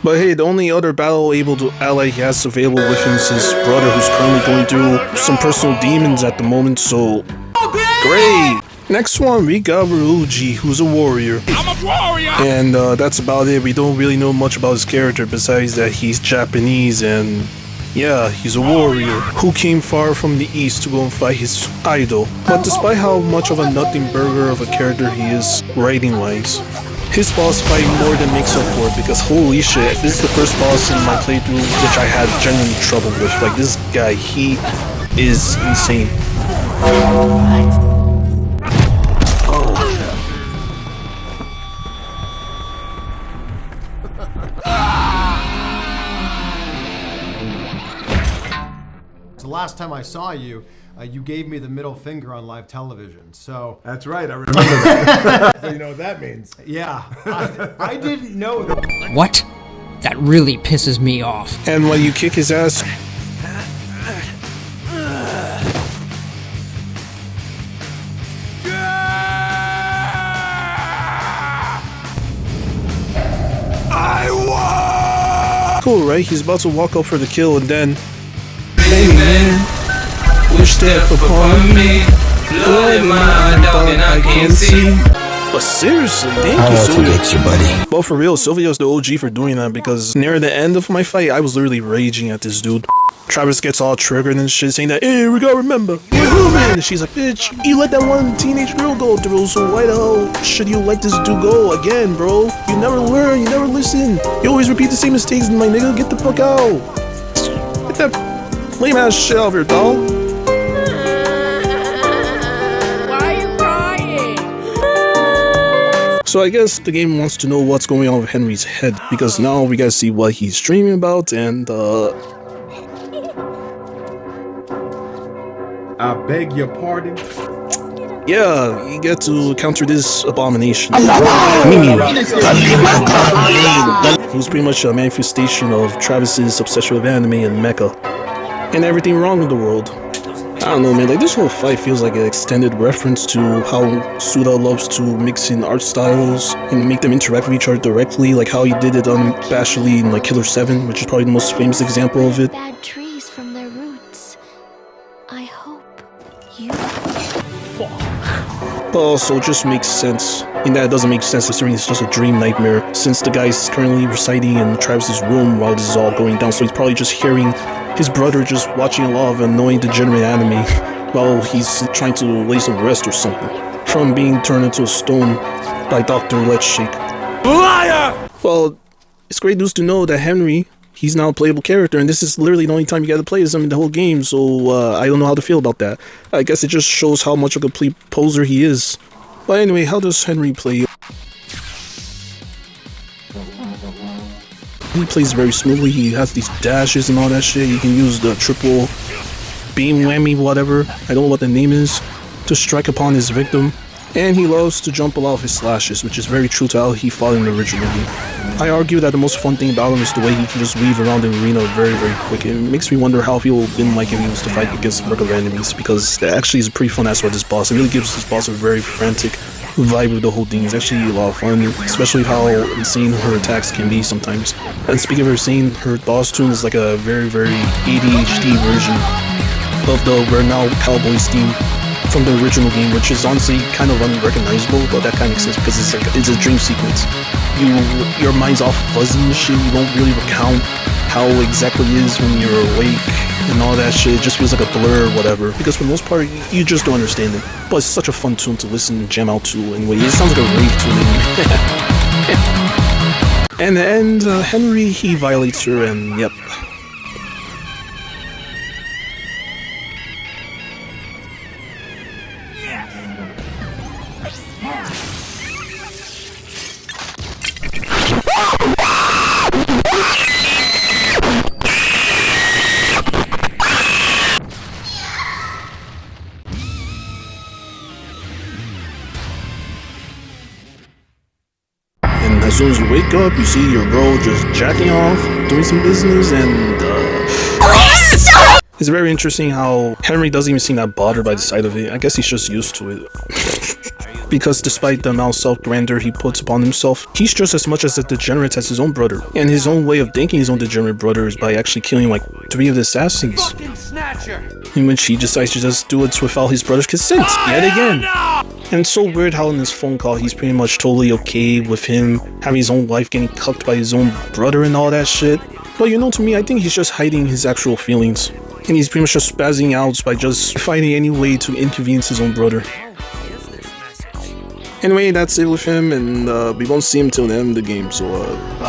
But hey, the only other battle able to ally he has available with him is his brother, who's currently going through some personal demons at the moment, so great! Next one, we got Ryuji, who's a warrior. I'm a warrior! And that's about it. We don't really know much about his character besides that he's Japanese and yeah, he's a warrior who came far from the east to go and fight his idol. But despite how much of a nothing burger of a character he is writing-wise, his boss fight more than makes up for it, because holy shit, this is the first boss in my playthrough which I had genuine trouble with. Like, this guy, he is insane. The last time I saw you, you gave me the middle finger on live television, so... That's right, I remember that. So you know what that means. Yeah, I didn't know that. What? That really pisses me off. And when you kick his ass... I won! Cool, right? He's about to walk up for the kill and then... Hey man, wish death upon me. Blood in my eye, and I can't see. But seriously, thank you, Sylvia. But for real, Sylvia's the OG for doing that, because near the end of my fight, I was literally raging at this dude. Travis gets all triggered and shit, saying that, hey, we gotta remember, you're human. And she's like, bitch, you let that one teenage girl go through, so why the hell should you let this dude go again, bro? You never learn, you never listen. You always repeat the same mistakes, my nigga, get the fuck out. Get that lame ass shit off your dog. Why are you crying? So I guess the game wants to know what's going on with Henry's head, because now we gotta see what he's dreaming about, and I beg your pardon? Yeah, you get to counter this abomination. Mimi. It was pretty much a manifestation of Travis's obsession with anime and mecha. And everything wrong in the world. I don't know, man, like this whole fight feels like an extended reference to how Suda loves to mix in art styles and make them interact with each other directly, like how he did it unabashedly in like Killer 7, which is probably the most famous example of it. Bad trees from their roots. I hope you... But also, it just makes sense. In that it doesn't make sense considering it's just a dream nightmare, since the guy's currently residing in Travis's room while this is all going down, so he's probably just hearing his brother just watching a lot of annoying degenerate anime while he's trying to lay some rest or something, from being turned into a stone by Dr. Letz Shake. Liar! Well, it's great news to know that Henry, he's now a playable character, and this is literally the only time you get to play as him in the whole game, so I don't know how to feel about that. I guess it just shows how much of a complete poser he is. But anyway, how does Henry play? He plays very smoothly, he has these dashes and all that shit. You can use the triple beam whammy, whatever, I don't know what the name is, to strike upon his victim. And he loves to jump a lot of his slashes, which is very true to how he fought in the original game. I argue that the most fun thing about him is the way he can just weave around the arena very, very quick. It makes me wonder how he would have been like if he was to fight against regular enemies, because that actually is a pretty fun aspect of this boss. It really gives this boss a very frantic vibe with the whole thing. It's actually a lot of fun, especially how insane her attacks can be sometimes. And speaking of her insane, her boss tune is like a very, very ADHD version of the We're Now Cowboys theme from the original game, which is honestly kind of unrecognizable, but that kind of makes sense because it's a dream sequence. Your mind's all fuzzy and shit, you don't really recount how exactly it is when you're awake and all that shit. It just feels like a blur or whatever, because for the most part you just don't understand it. But it's such a fun tune to listen and jam out to anyway. It sounds like a rave tune. And in the end, Henry, he violates her, and yep. As soon as you wake up, you see your bro just jacking off, doing some business, and it's very interesting how Henry doesn't even seem that bothered by the sight of it. I guess he's just used to it. Because despite the amount of self-grandeur he puts upon himself, he's just as much as a degenerate as his own brother. And his own way of thanking his own degenerate brother is by actually killing like 3 of the assassins. In which he decides to just do it without his brother's consent, yet again. And it's so weird how in this phone call he's pretty much totally okay with him having his own wife getting cucked by his own brother and all that shit. But you know, to me, I think he's just hiding his actual feelings. And he's pretty much just spazzing out by just finding any way to inconvenience his own brother. Anyway, that's it with him, and we won't see him till the end of the game, so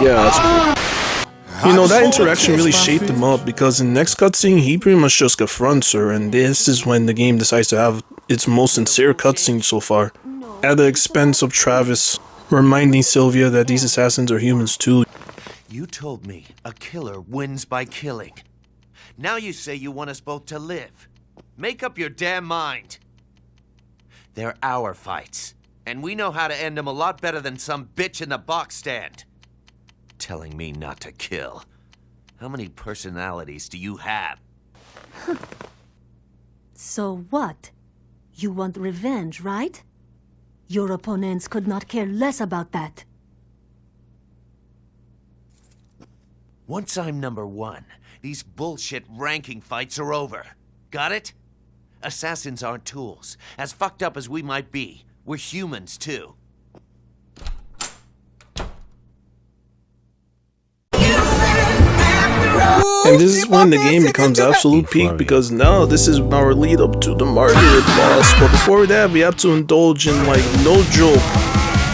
yeah, that's cool. You know, that interaction really shaped him up, because in the next cutscene, he pretty much just confronts her, and this is when the game decides to have its most sincere cutscene so far, at the expense of Travis, reminding Sylvia that these assassins are humans too. You told me a killer wins by killing. Now you say you want us both to live. Make up your damn mind. They're our fights, and we know how to end them a lot better than some bitch in the box stand. Telling me not to kill. How many personalities do you have? So what? You want revenge, right? Your opponents could not care less about that. Once I'm #1, these bullshit ranking fights are over. Got it? Assassins aren't tools. As fucked up as we might be, we're humans too. And this is when the game becomes absolute peak, because now this is our lead up to the Margaret boss. But before that, we have to indulge in, like, no joke,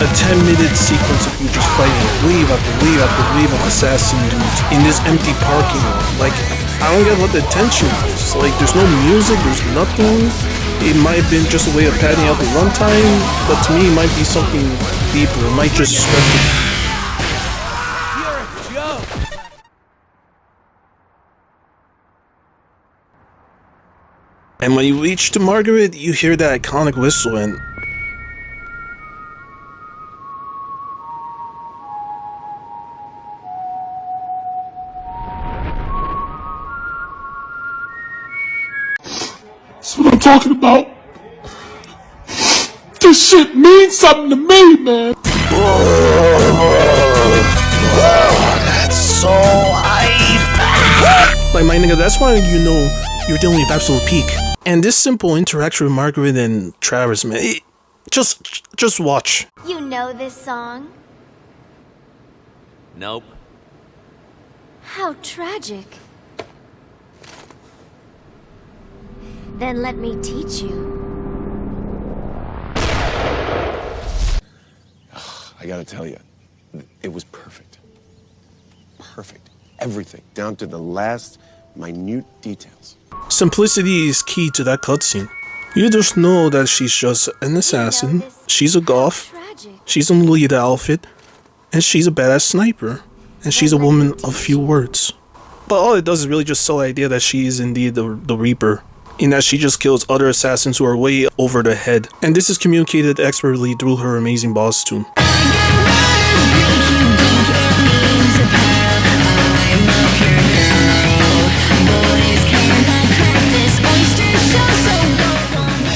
a 10-minute sequence of you just fighting wave after wave after wave of assassin dudes in this empty parking lot. Like, I don't get what the tension is. Like, there's no music, there's nothing. It might have been just a way of padding out the runtime, but to me it might be something deeper. It might just And when you reach to Margaret, you hear that iconic whistle and... That's what I'm talking about. This shit means something to me, man. That's so hype. Like, my nigga, that's why you know you're dealing with absolute peak. And this simple interaction with Margaret and Travis, man, just watch. You know this song? Nope. How tragic. Then let me teach you. I gotta tell you, it was perfect. Perfect. Everything, down to the last minute details. Simplicity is key to that cutscene. You just know that she's just an assassin, she's a goth, she's in the lead outfit, and she's a badass sniper, and she's a woman of few words. But all it does is really just sell the idea that she is indeed the Reaper, in that she just kills other assassins who are way over the head. And this is communicated expertly through her amazing boss tune.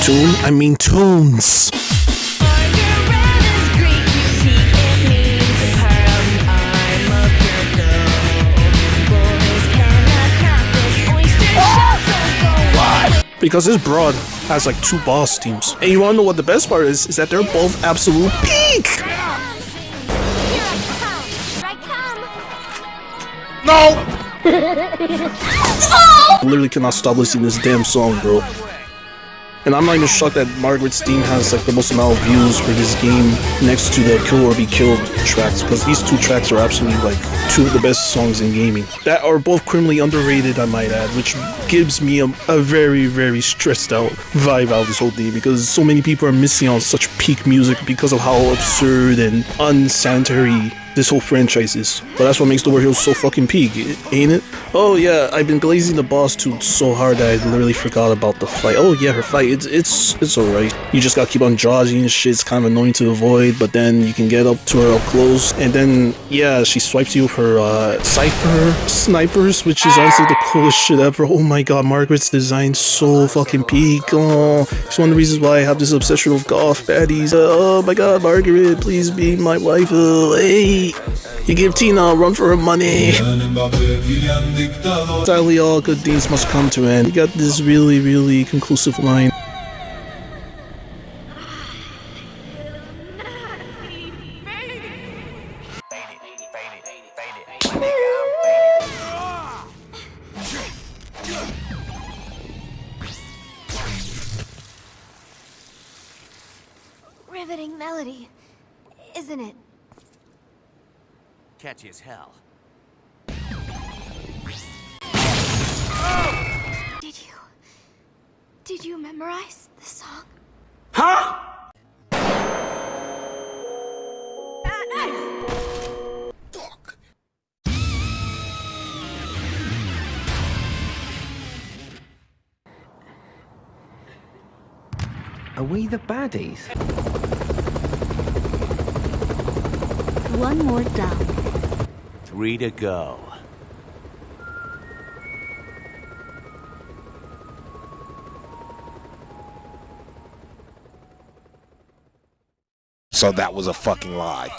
Tune? I mean tunes. Because this broad has like 2 boss teams. And you wanna know what the best part is that they're both absolute peak! No! I literally cannot stop listening to this damn song, bro. And I'm not even shocked that Margaret's theme has like the most amount of views for this game next to the Kill or Be Killed tracks, because these 2 tracks are absolutely like 2 of the best songs in gaming. That are both criminally underrated, I might add, which gives me a very, very stressed out vibe out of this whole thing, because so many people are missing on such peak music because of how absurd and unsanitary this whole franchise is. But that's what makes the War Heroes so fucking peak, ain't it? Oh yeah, I've been glazing the boss too so hard that I literally forgot about the fight. Oh yeah, her fight, it's alright. You just gotta keep on dodging and shit, it's kind of annoying to avoid, but then you can get up to her up close, and then, yeah, she swipes you with her snipers, which is honestly the coolest shit ever. Oh my god, Margaret's design so fucking peak. Oh, it's one of the reasons why I have this obsession with goth baddies. Oh my god, Margaret, please be my wife. Hey, you give Tina a run for her money. Sadly, all good things must come to an end. You got this really, really conclusive line. Riveting melody, isn't it? Catchy as hell. Did you memorize the song? Huh? Are we the baddies? 1 more down. 3 to go. So that was a fucking lie.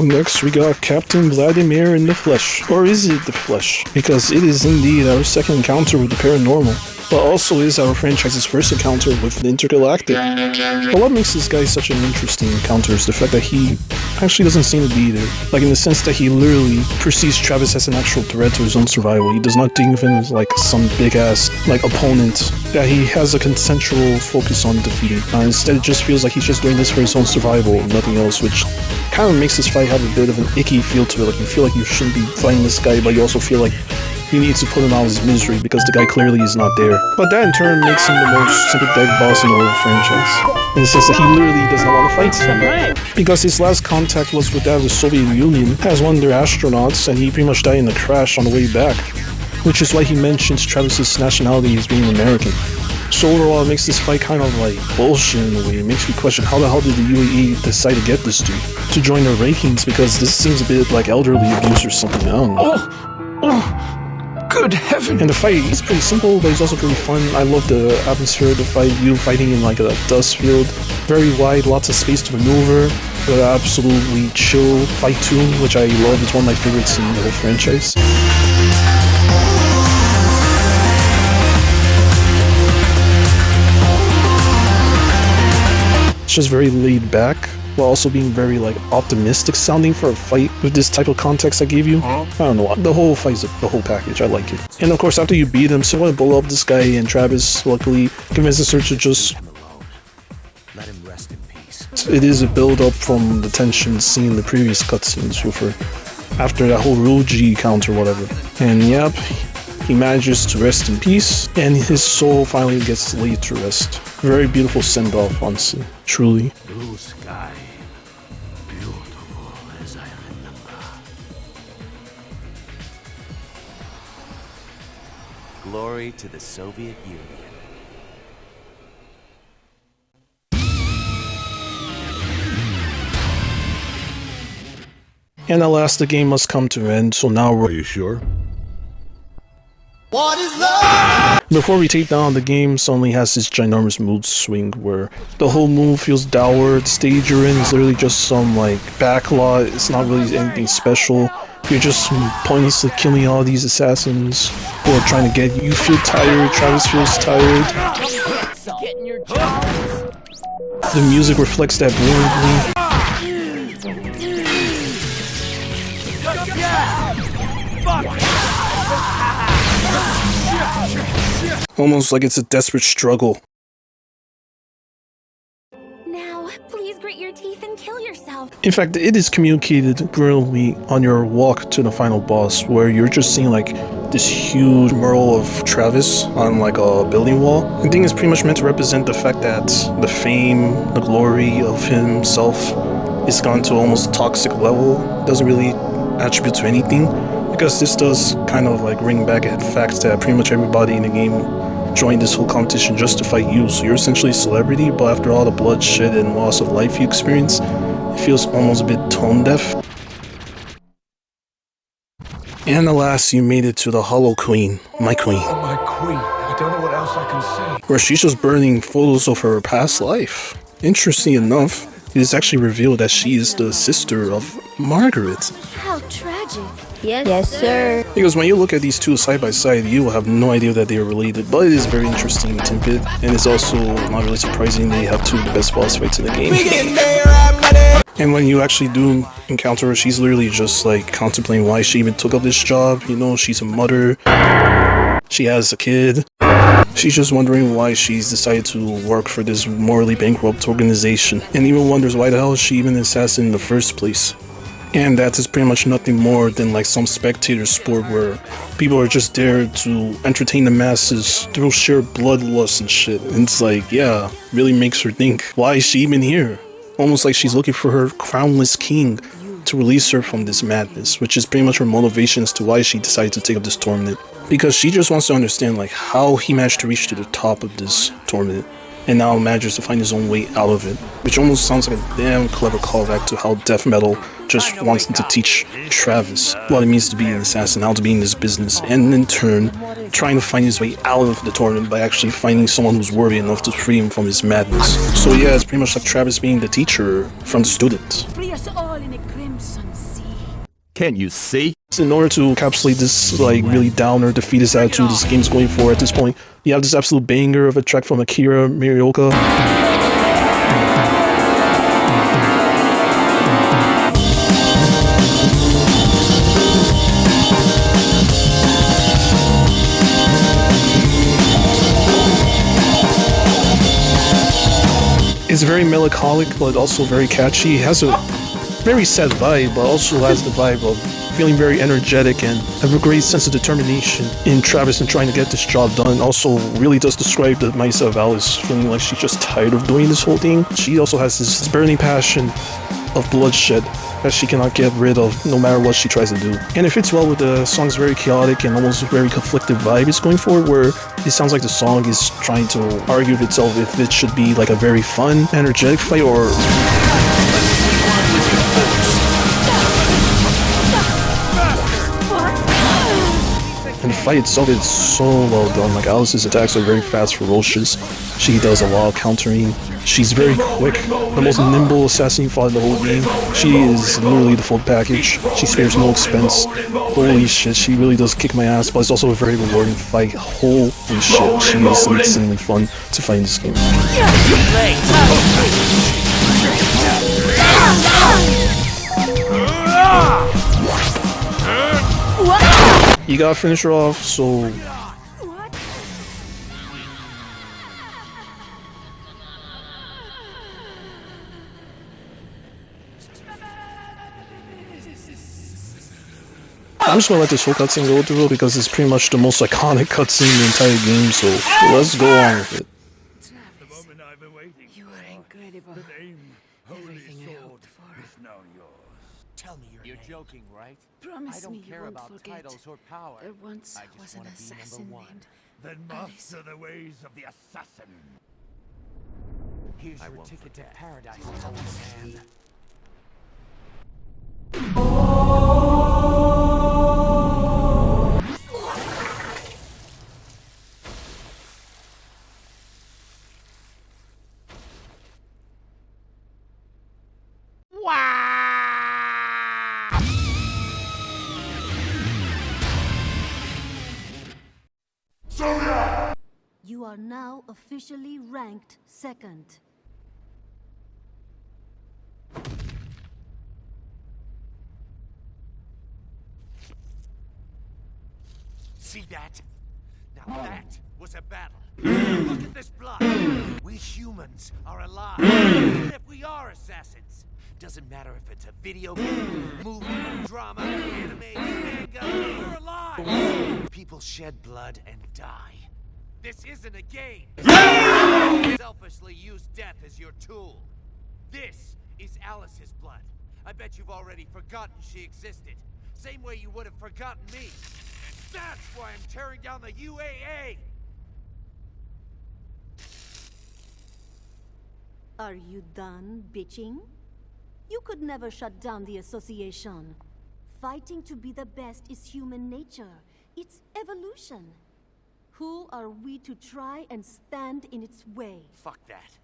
Next we got Captain Vladimir in the flesh. Or is it the flesh? Because it is indeed our second encounter with the paranormal, but also is our franchise's first encounter with the intergalactic. But what makes this guy such an interesting encounter is the fact that he actually doesn't seem to be there. Like, in the sense that he literally perceives Travis as an actual threat to his own survival. He does not think of him as like some big ass like opponent that he has a consensual focus on defeating. Instead, it just feels like he's just doing this for his own survival and nothing else, which kind of makes this fight have a bit of an icky feel to it. Like, you feel like you shouldn't be fighting this guy, but you also feel like You need to put him out of his misery because the guy clearly is not there. But that in turn makes him the most sympathetic boss in the whole franchise. In the sense that he literally does not want to fight. Because his last contact was with that of the Soviet Union as one of their astronauts, and he pretty much died in a crash on the way back. Which is why he mentions Travis's nationality as being American. So overall, it makes this fight kind of like bullshit in a way. It makes me question how the hell did the UAE decide to get this dude to join their rankings, because this seems a bit like elderly abuse or something. I don't know. Good heaven! And the fight is pretty simple, but it's also pretty fun. I love the atmosphere of the fight. You fighting in like a dust field, very wide, lots of space to maneuver. With an absolutely chill fight tune, which I love. It's one of my favorites in the whole franchise. It's just very laid back, while also being very like optimistic sounding for a fight with this type of context I gave you. I don't know, the whole fight's the whole package, I like it. And of course, after you beat him, so you want to blow up this guy, and Travis luckily convinces her to just... Let him rest in peace. It is a build-up from the tension seen in the previous cutscenes with her, after that whole Ryuji encounter or whatever. And yep, he manages to rest in peace, and his soul finally gets laid to rest. Very beautiful send-off, honestly. Truly. Blue sky. Beautiful as I remember. Glory to the Soviet Union. And at last, the game must come to an end, so now we're... Are you sure? What is love? Before we take down, the game suddenly has this ginormous mood swing where the whole mood feels dour. The stage you're in is literally just some like backlot. It's not really anything special. You're just pointlessly killing all these assassins who are trying to get you. You feel tired, Travis feels tired. The music reflects that brilliantly. Almost like it's a desperate struggle. Now, please grit your teeth and kill yourself. In fact, it is communicated brilliantly on your walk to the final boss, where you're just seeing like this huge mural of Travis on like a building wall. I think it's pretty much meant to represent the fact that the fame, the glory of himself is gone to almost toxic level. It doesn't really attribute to anything, because this does kind of like ring back at the fact that pretty much everybody in the game joined this whole competition just to fight you. So you're essentially a celebrity, but after all the bloodshed and loss of life you experience, it feels almost a bit tone deaf. And alas, you made it to the Hollow Queen, my queen. Oh, my queen. I don't know what else I can say. Where she's just burning photos of her past life. Interesting enough, it is actually revealed that she is the sister of Margaret. How tragic. Yes, sir. Because when you look at these two side by side, you will have no idea that they are related, but it is very interesting tidbit, and it's also not really surprising they have two of the best boss fights in the game. And when you actually do encounter her, she's literally just like contemplating why she even took up this job. You know, she's a mother, she has a kid. She's just wondering why she's decided to work for this morally bankrupt organization, and even wonders why the hell she even assassinated in the first place. And that is pretty much nothing more than like some spectator sport where people are just there to entertain the masses through sheer bloodlust and shit. And it's like, yeah, really makes her think, why is she even here? Almost like she's looking for her crownless king to release her from this madness, which is pretty much her motivation as to why she decided to take up this tournament. Because she just wants to understand like how he managed to reach to the top of this tournament, and now manages to find his own way out of it, which almost sounds like a damn clever callback to how death metal just wants to teach Travis what it means to be an assassin, how to be in this business, and in turn trying to find his way out of the tournament by actually finding someone who's worthy enough to free him from his madness. So yeah, it's pretty much like Travis being the teacher from the student. Free us all in a crimson sea. Can't you see? In order to encapsulate this like really downer, defeatist attitude this game's going for at this point, you have this absolute banger of a track from Akira Morioka. It's very melancholic, but also very catchy. It has a very sad vibe, but also has the vibe of feeling very energetic and have a great sense of determination in Travis in trying to get this job done. Also really does describe the mindset of Alice, feeling like she's just tired of doing this whole thing. She also has this burning passion of bloodshed that she cannot get rid of no matter what she tries to do. And it fits well with the song's very chaotic and almost very conflicted vibe it's going for, where it sounds like the song is trying to argue with itself if it should be like a very fun, energetic fight or... And the fight itself is so well done. Like, Alice's attacks are very fast, ferocious. She does a lot of countering. She's very quick. The most nimble assassin you fought in the whole game. She is literally the full package. She spares no expense. Holy shit, she really does kick my ass, but it's also a very rewarding fight. Holy shit, she is insanely fun to fight in this game. You gotta finish her off, so... I'm just gonna let this whole cutscene go through because it's pretty much the most iconic cutscene in the entire game, so let's go on with it. You are incredible. Everything I hoped for. Tell me your name. Joking, right? Promise I don't me you care won't about forget. titles or power. There once I just was an wanna be assassin number one. named Then master the ways of the assassin. Here's your ticket to paradise, old man. Sylvia! You are now officially ranked second. See that? Now that was a battle. Look at this blood. We humans are alive. Even if we are assassins. Doesn't matter if it's a video game, movie, drama, anime, manga, we're alive. People shed blood and die. This isn't a game. Selfishly use death as your tool. This is Alice's blood. I bet you've already forgotten she existed. Same way you would have forgotten me. That's why I'm tearing down the UAA! Are you done bitching? You could never shut down the association. Fighting to be the best is human nature. It's evolution. Who are we to try and stand in its way? Fuck that.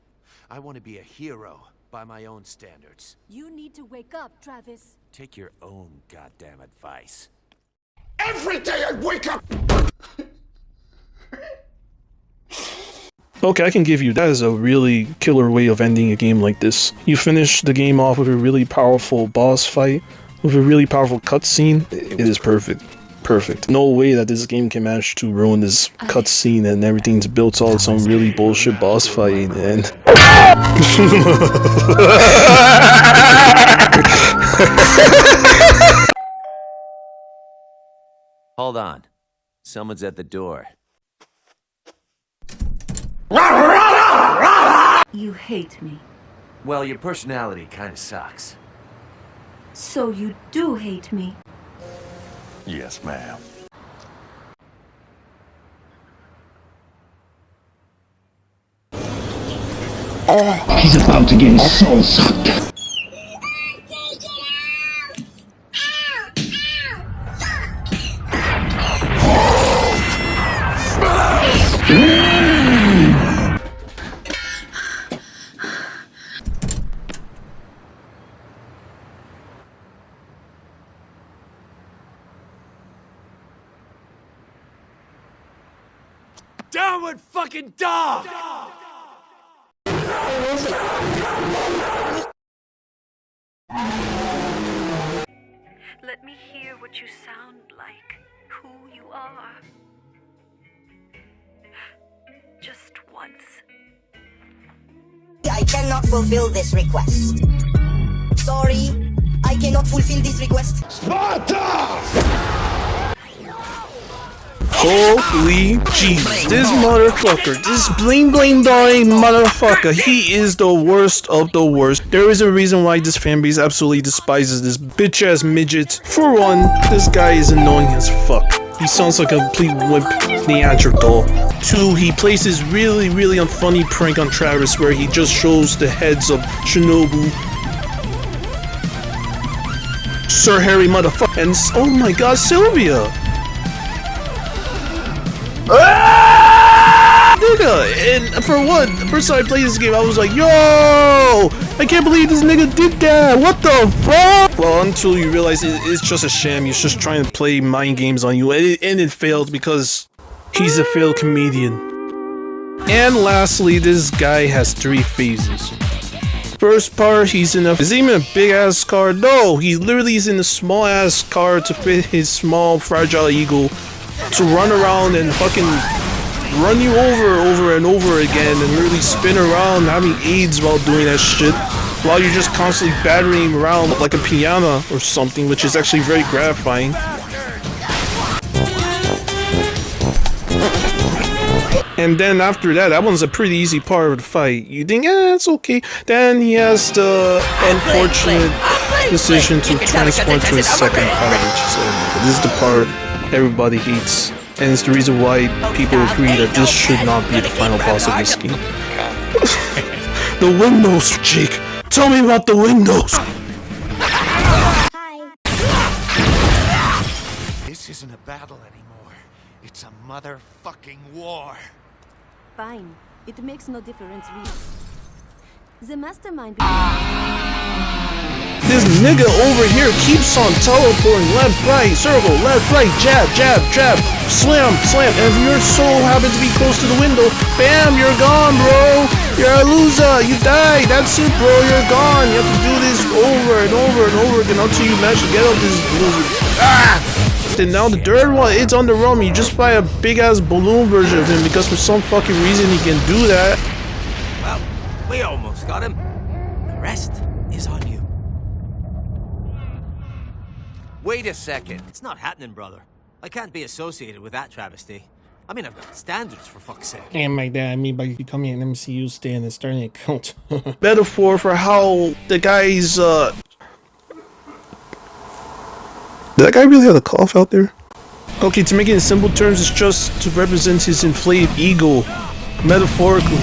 I want to be a hero by my own standards. You need to wake up, Travis. Take your own goddamn advice. Every day I wake up! Okay, I can give you that is a really killer way of ending a game like this. You finish the game off with a really powerful boss fight, with a really powerful cutscene. It is perfect. Perfect. No way that this game can manage to ruin this cutscene and everything's built on some really bullshit boss fight and... Hold on. Someone's at the door. You hate me. Well, your personality kinda sucks. So you do hate me. Yes, ma'am. He's about to get his soul sucked. Downward fucking dog! Let me hear what you sound like, who you are. Just once. I cannot fulfill this request. Sorry, I cannot fulfill this request. Holy jeez, this motherfucker, this bling bling boy motherfucker, he is the worst of the worst. There is a reason why this fanbase absolutely despises this bitch ass midget. For one, this guy is annoying as fuck. He sounds like a complete wimp Neanderthal. Two, he plays this really unfunny prank on Travis where he just shows the heads of Shinobu, Sir Harry motherfucker, and oh my god, Sylvia. Nigga, and for one, the first time I played this game, I was like, yo, I can't believe this nigga did that. What the fuck? Well, until you realize it's just a sham. He's just trying to play mind games on you, and it failed because he's a failed comedian. And lastly, this guy has 3 phases. First part, he's in is he even a big ass car? No, he literally is in a small ass car to fit his small fragile ego to run around and fucking run you over and over again and literally spin around having AIDS while doing that shit while you're just constantly battering around like a piano or something, which is actually very gratifying. And then after that one's a pretty easy part of the fight. You think, it's okay. Then he has the unfortunate decision to transform to his second part. So this is the part everybody hates. And it's the reason why people agree that this should not be the final boss of this game. The windows, Jake! Tell me about the windows! This isn't a battle anymore. It's a motherfucking war. Fine. It makes no difference, really. The mastermind. This nigga over here keeps on teleporting left, right, circle, left, right, jab, jab, jab, slam, slam. And if you're so happen to be close to the window, bam, you're gone, bro. You're a loser. You died. That's it, bro. You're gone. You have to do this over and over and over again until you manage to get up this loser. And now the third one, it's on the run. You just buy a big ass balloon version of him because for some fucking reason he can do that. Well, we almost got him. The rest is on you. Wait a second. It's not happening, brother. I can't be associated with that travesty. I mean, I've got standards, for fuck's sake. And by that, I mean by becoming an MCU stan and starting a cult. Metaphor for how the guy's, Did that guy really have a cough out there? Okay, to make it in simple terms, it's just to represent his inflated ego, metaphorically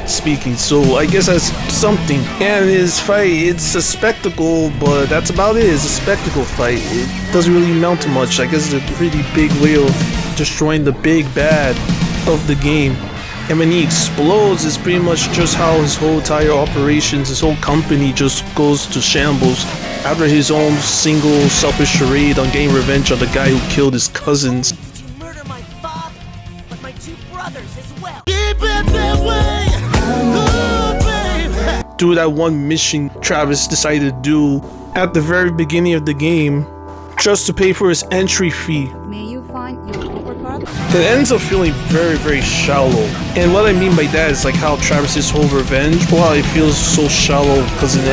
speaking, so I guess that's something. And his fight, it's a spectacle, but that's about it. It's a spectacle fight. It doesn't really amount to much. I guess it's a pretty big way of destroying the big bad of the game. And when he explodes, it's pretty much just how his whole entire operations, his whole company just goes to shambles after his own single selfish charade on getting revenge on the guy who killed his cousins. Did you murder my father? But my 2 brothers as well. Keep it that way. Oh, baby. Do that one mission Travis decided to do at the very beginning of the game just to pay for his entry fee. May you find your overcard? It ends up feeling very shallow. And what I mean by that is like how Travis's whole revenge, well, it feels so shallow because in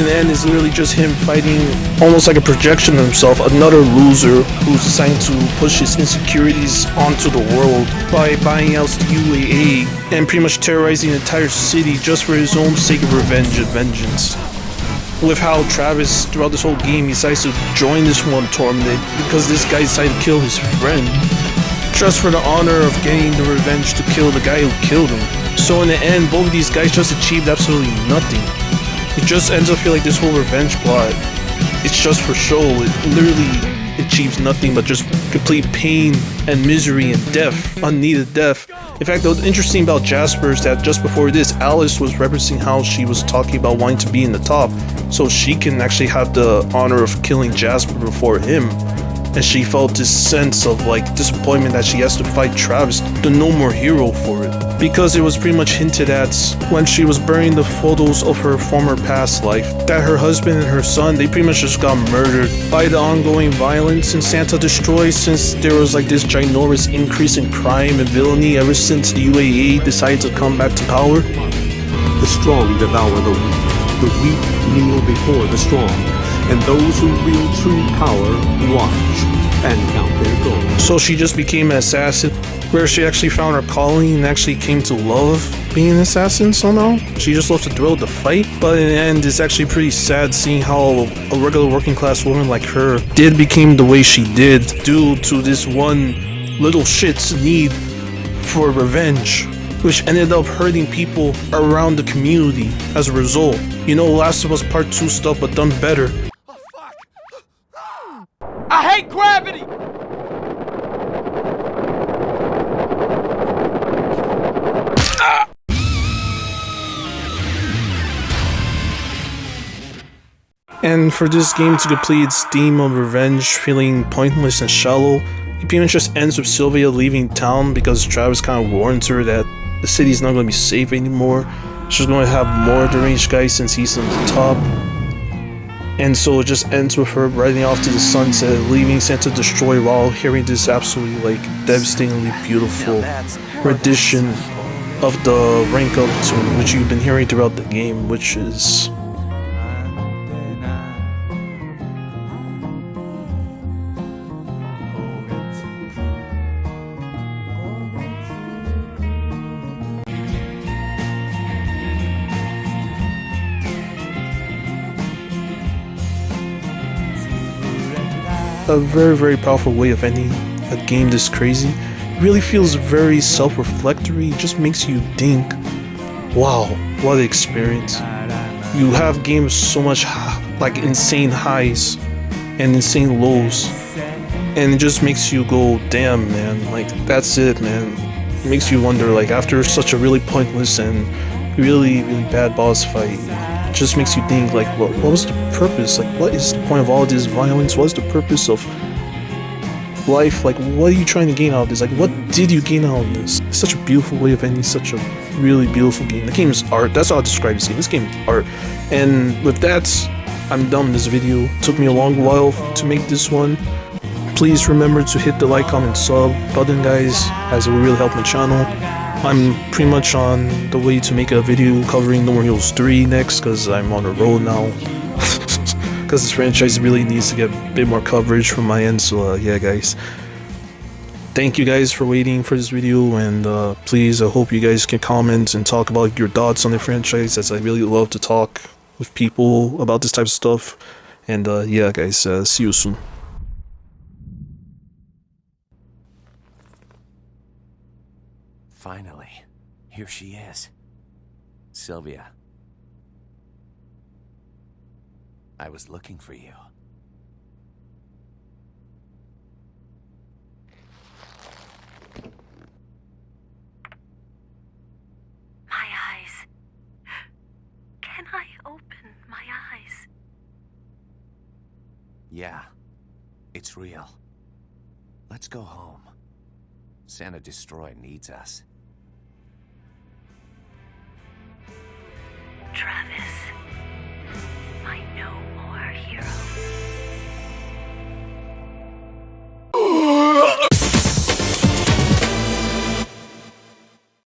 the end it's literally just him fighting almost like a projection of himself, another loser who's assigned to push his insecurities onto the world by buying out the UAA and pretty much terrorizing the entire city just for his own sake of revenge and vengeance. With how Travis, throughout this whole game, decides to join this one tournament because this guy decided to kill his friend just for the honor of getting the revenge to kill the guy who killed him. So in the end, both of these guys just achieved absolutely nothing. It just ends up feeling like this whole revenge plot, it's just for show. It literally achieves nothing but just complete pain and misery and death, unneeded death. In fact, what's interesting about Jasper is that just before this, Alice was referencing how she was talking about wanting to be in the top, so she can actually have the honor of killing Jasper before him. And she felt this sense of like disappointment that she has to fight Travis, the no more hero for it. Because it was pretty much hinted at when she was burying the photos of her former past life, that her husband and her son, they pretty much just got murdered by the ongoing violence in Santa Destroy, since there was like this ginormous increase in crime and villainy ever since the UAA decided to come back to power. The strong devour the weak kneel before the strong. and those who wield true power watch and count their gold. So she just became an assassin, where she actually found her calling and actually came to love being an assassin somehow. She just loves the thrill of the fight, but in the end it's actually pretty sad seeing how a regular working class woman like her did become the way she did due to this one little shit's need for revenge, which ended up hurting people around the community as a result. You know, Last of Us Part 2 stuff, but done better. I hate gravity! And for this game to complete its theme of revenge feeling pointless and shallow, it pretty much just ends with Sylvia leaving town because Travis kind of warns her that the city's not going to be safe anymore. She's going to have more deranged guys since he's on the top. And so it just ends with her riding off to the sunset, leaving Santa Destroy while hearing this absolutely like devastatingly beautiful rendition of the rank up tune, which you've been hearing throughout the game, which is a very, very powerful way of ending a game this crazy. It really feels very self-reflectory. It just makes you think, wow, what an experience. You have games so much like insane highs and insane lows, and it just makes you go, damn man, like that's it man. It makes you wonder, like after such a really pointless and really, really bad boss fight, just makes you think like what was the purpose, like what is the point of all this violence, what is the purpose of life, like what are you trying to gain out of this, like what did you gain out of this? It's such a beautiful way of ending such a really beautiful game. The game is art, that's how I describe this game is art. And with that, I'm done with this video. It took me a long while to make this one. Please remember to hit the like, comment, sub button guys, as it will really help my channel. I'm pretty much on the way to make a video covering No More Heroes 3 next, because I'm on the road now. Because this franchise really needs to get a bit more coverage from my end, so yeah guys. Thank you guys for waiting for this video, and please, I hope you guys can comment and talk about your thoughts on the franchise, as I really love to talk with people about this type of stuff. And yeah guys, see you soon. Finally, here she is. Sylvia. I was looking for you. My eyes. Can I open my eyes? Yeah, it's real. Let's go home. Santa Destroy needs us. Travis.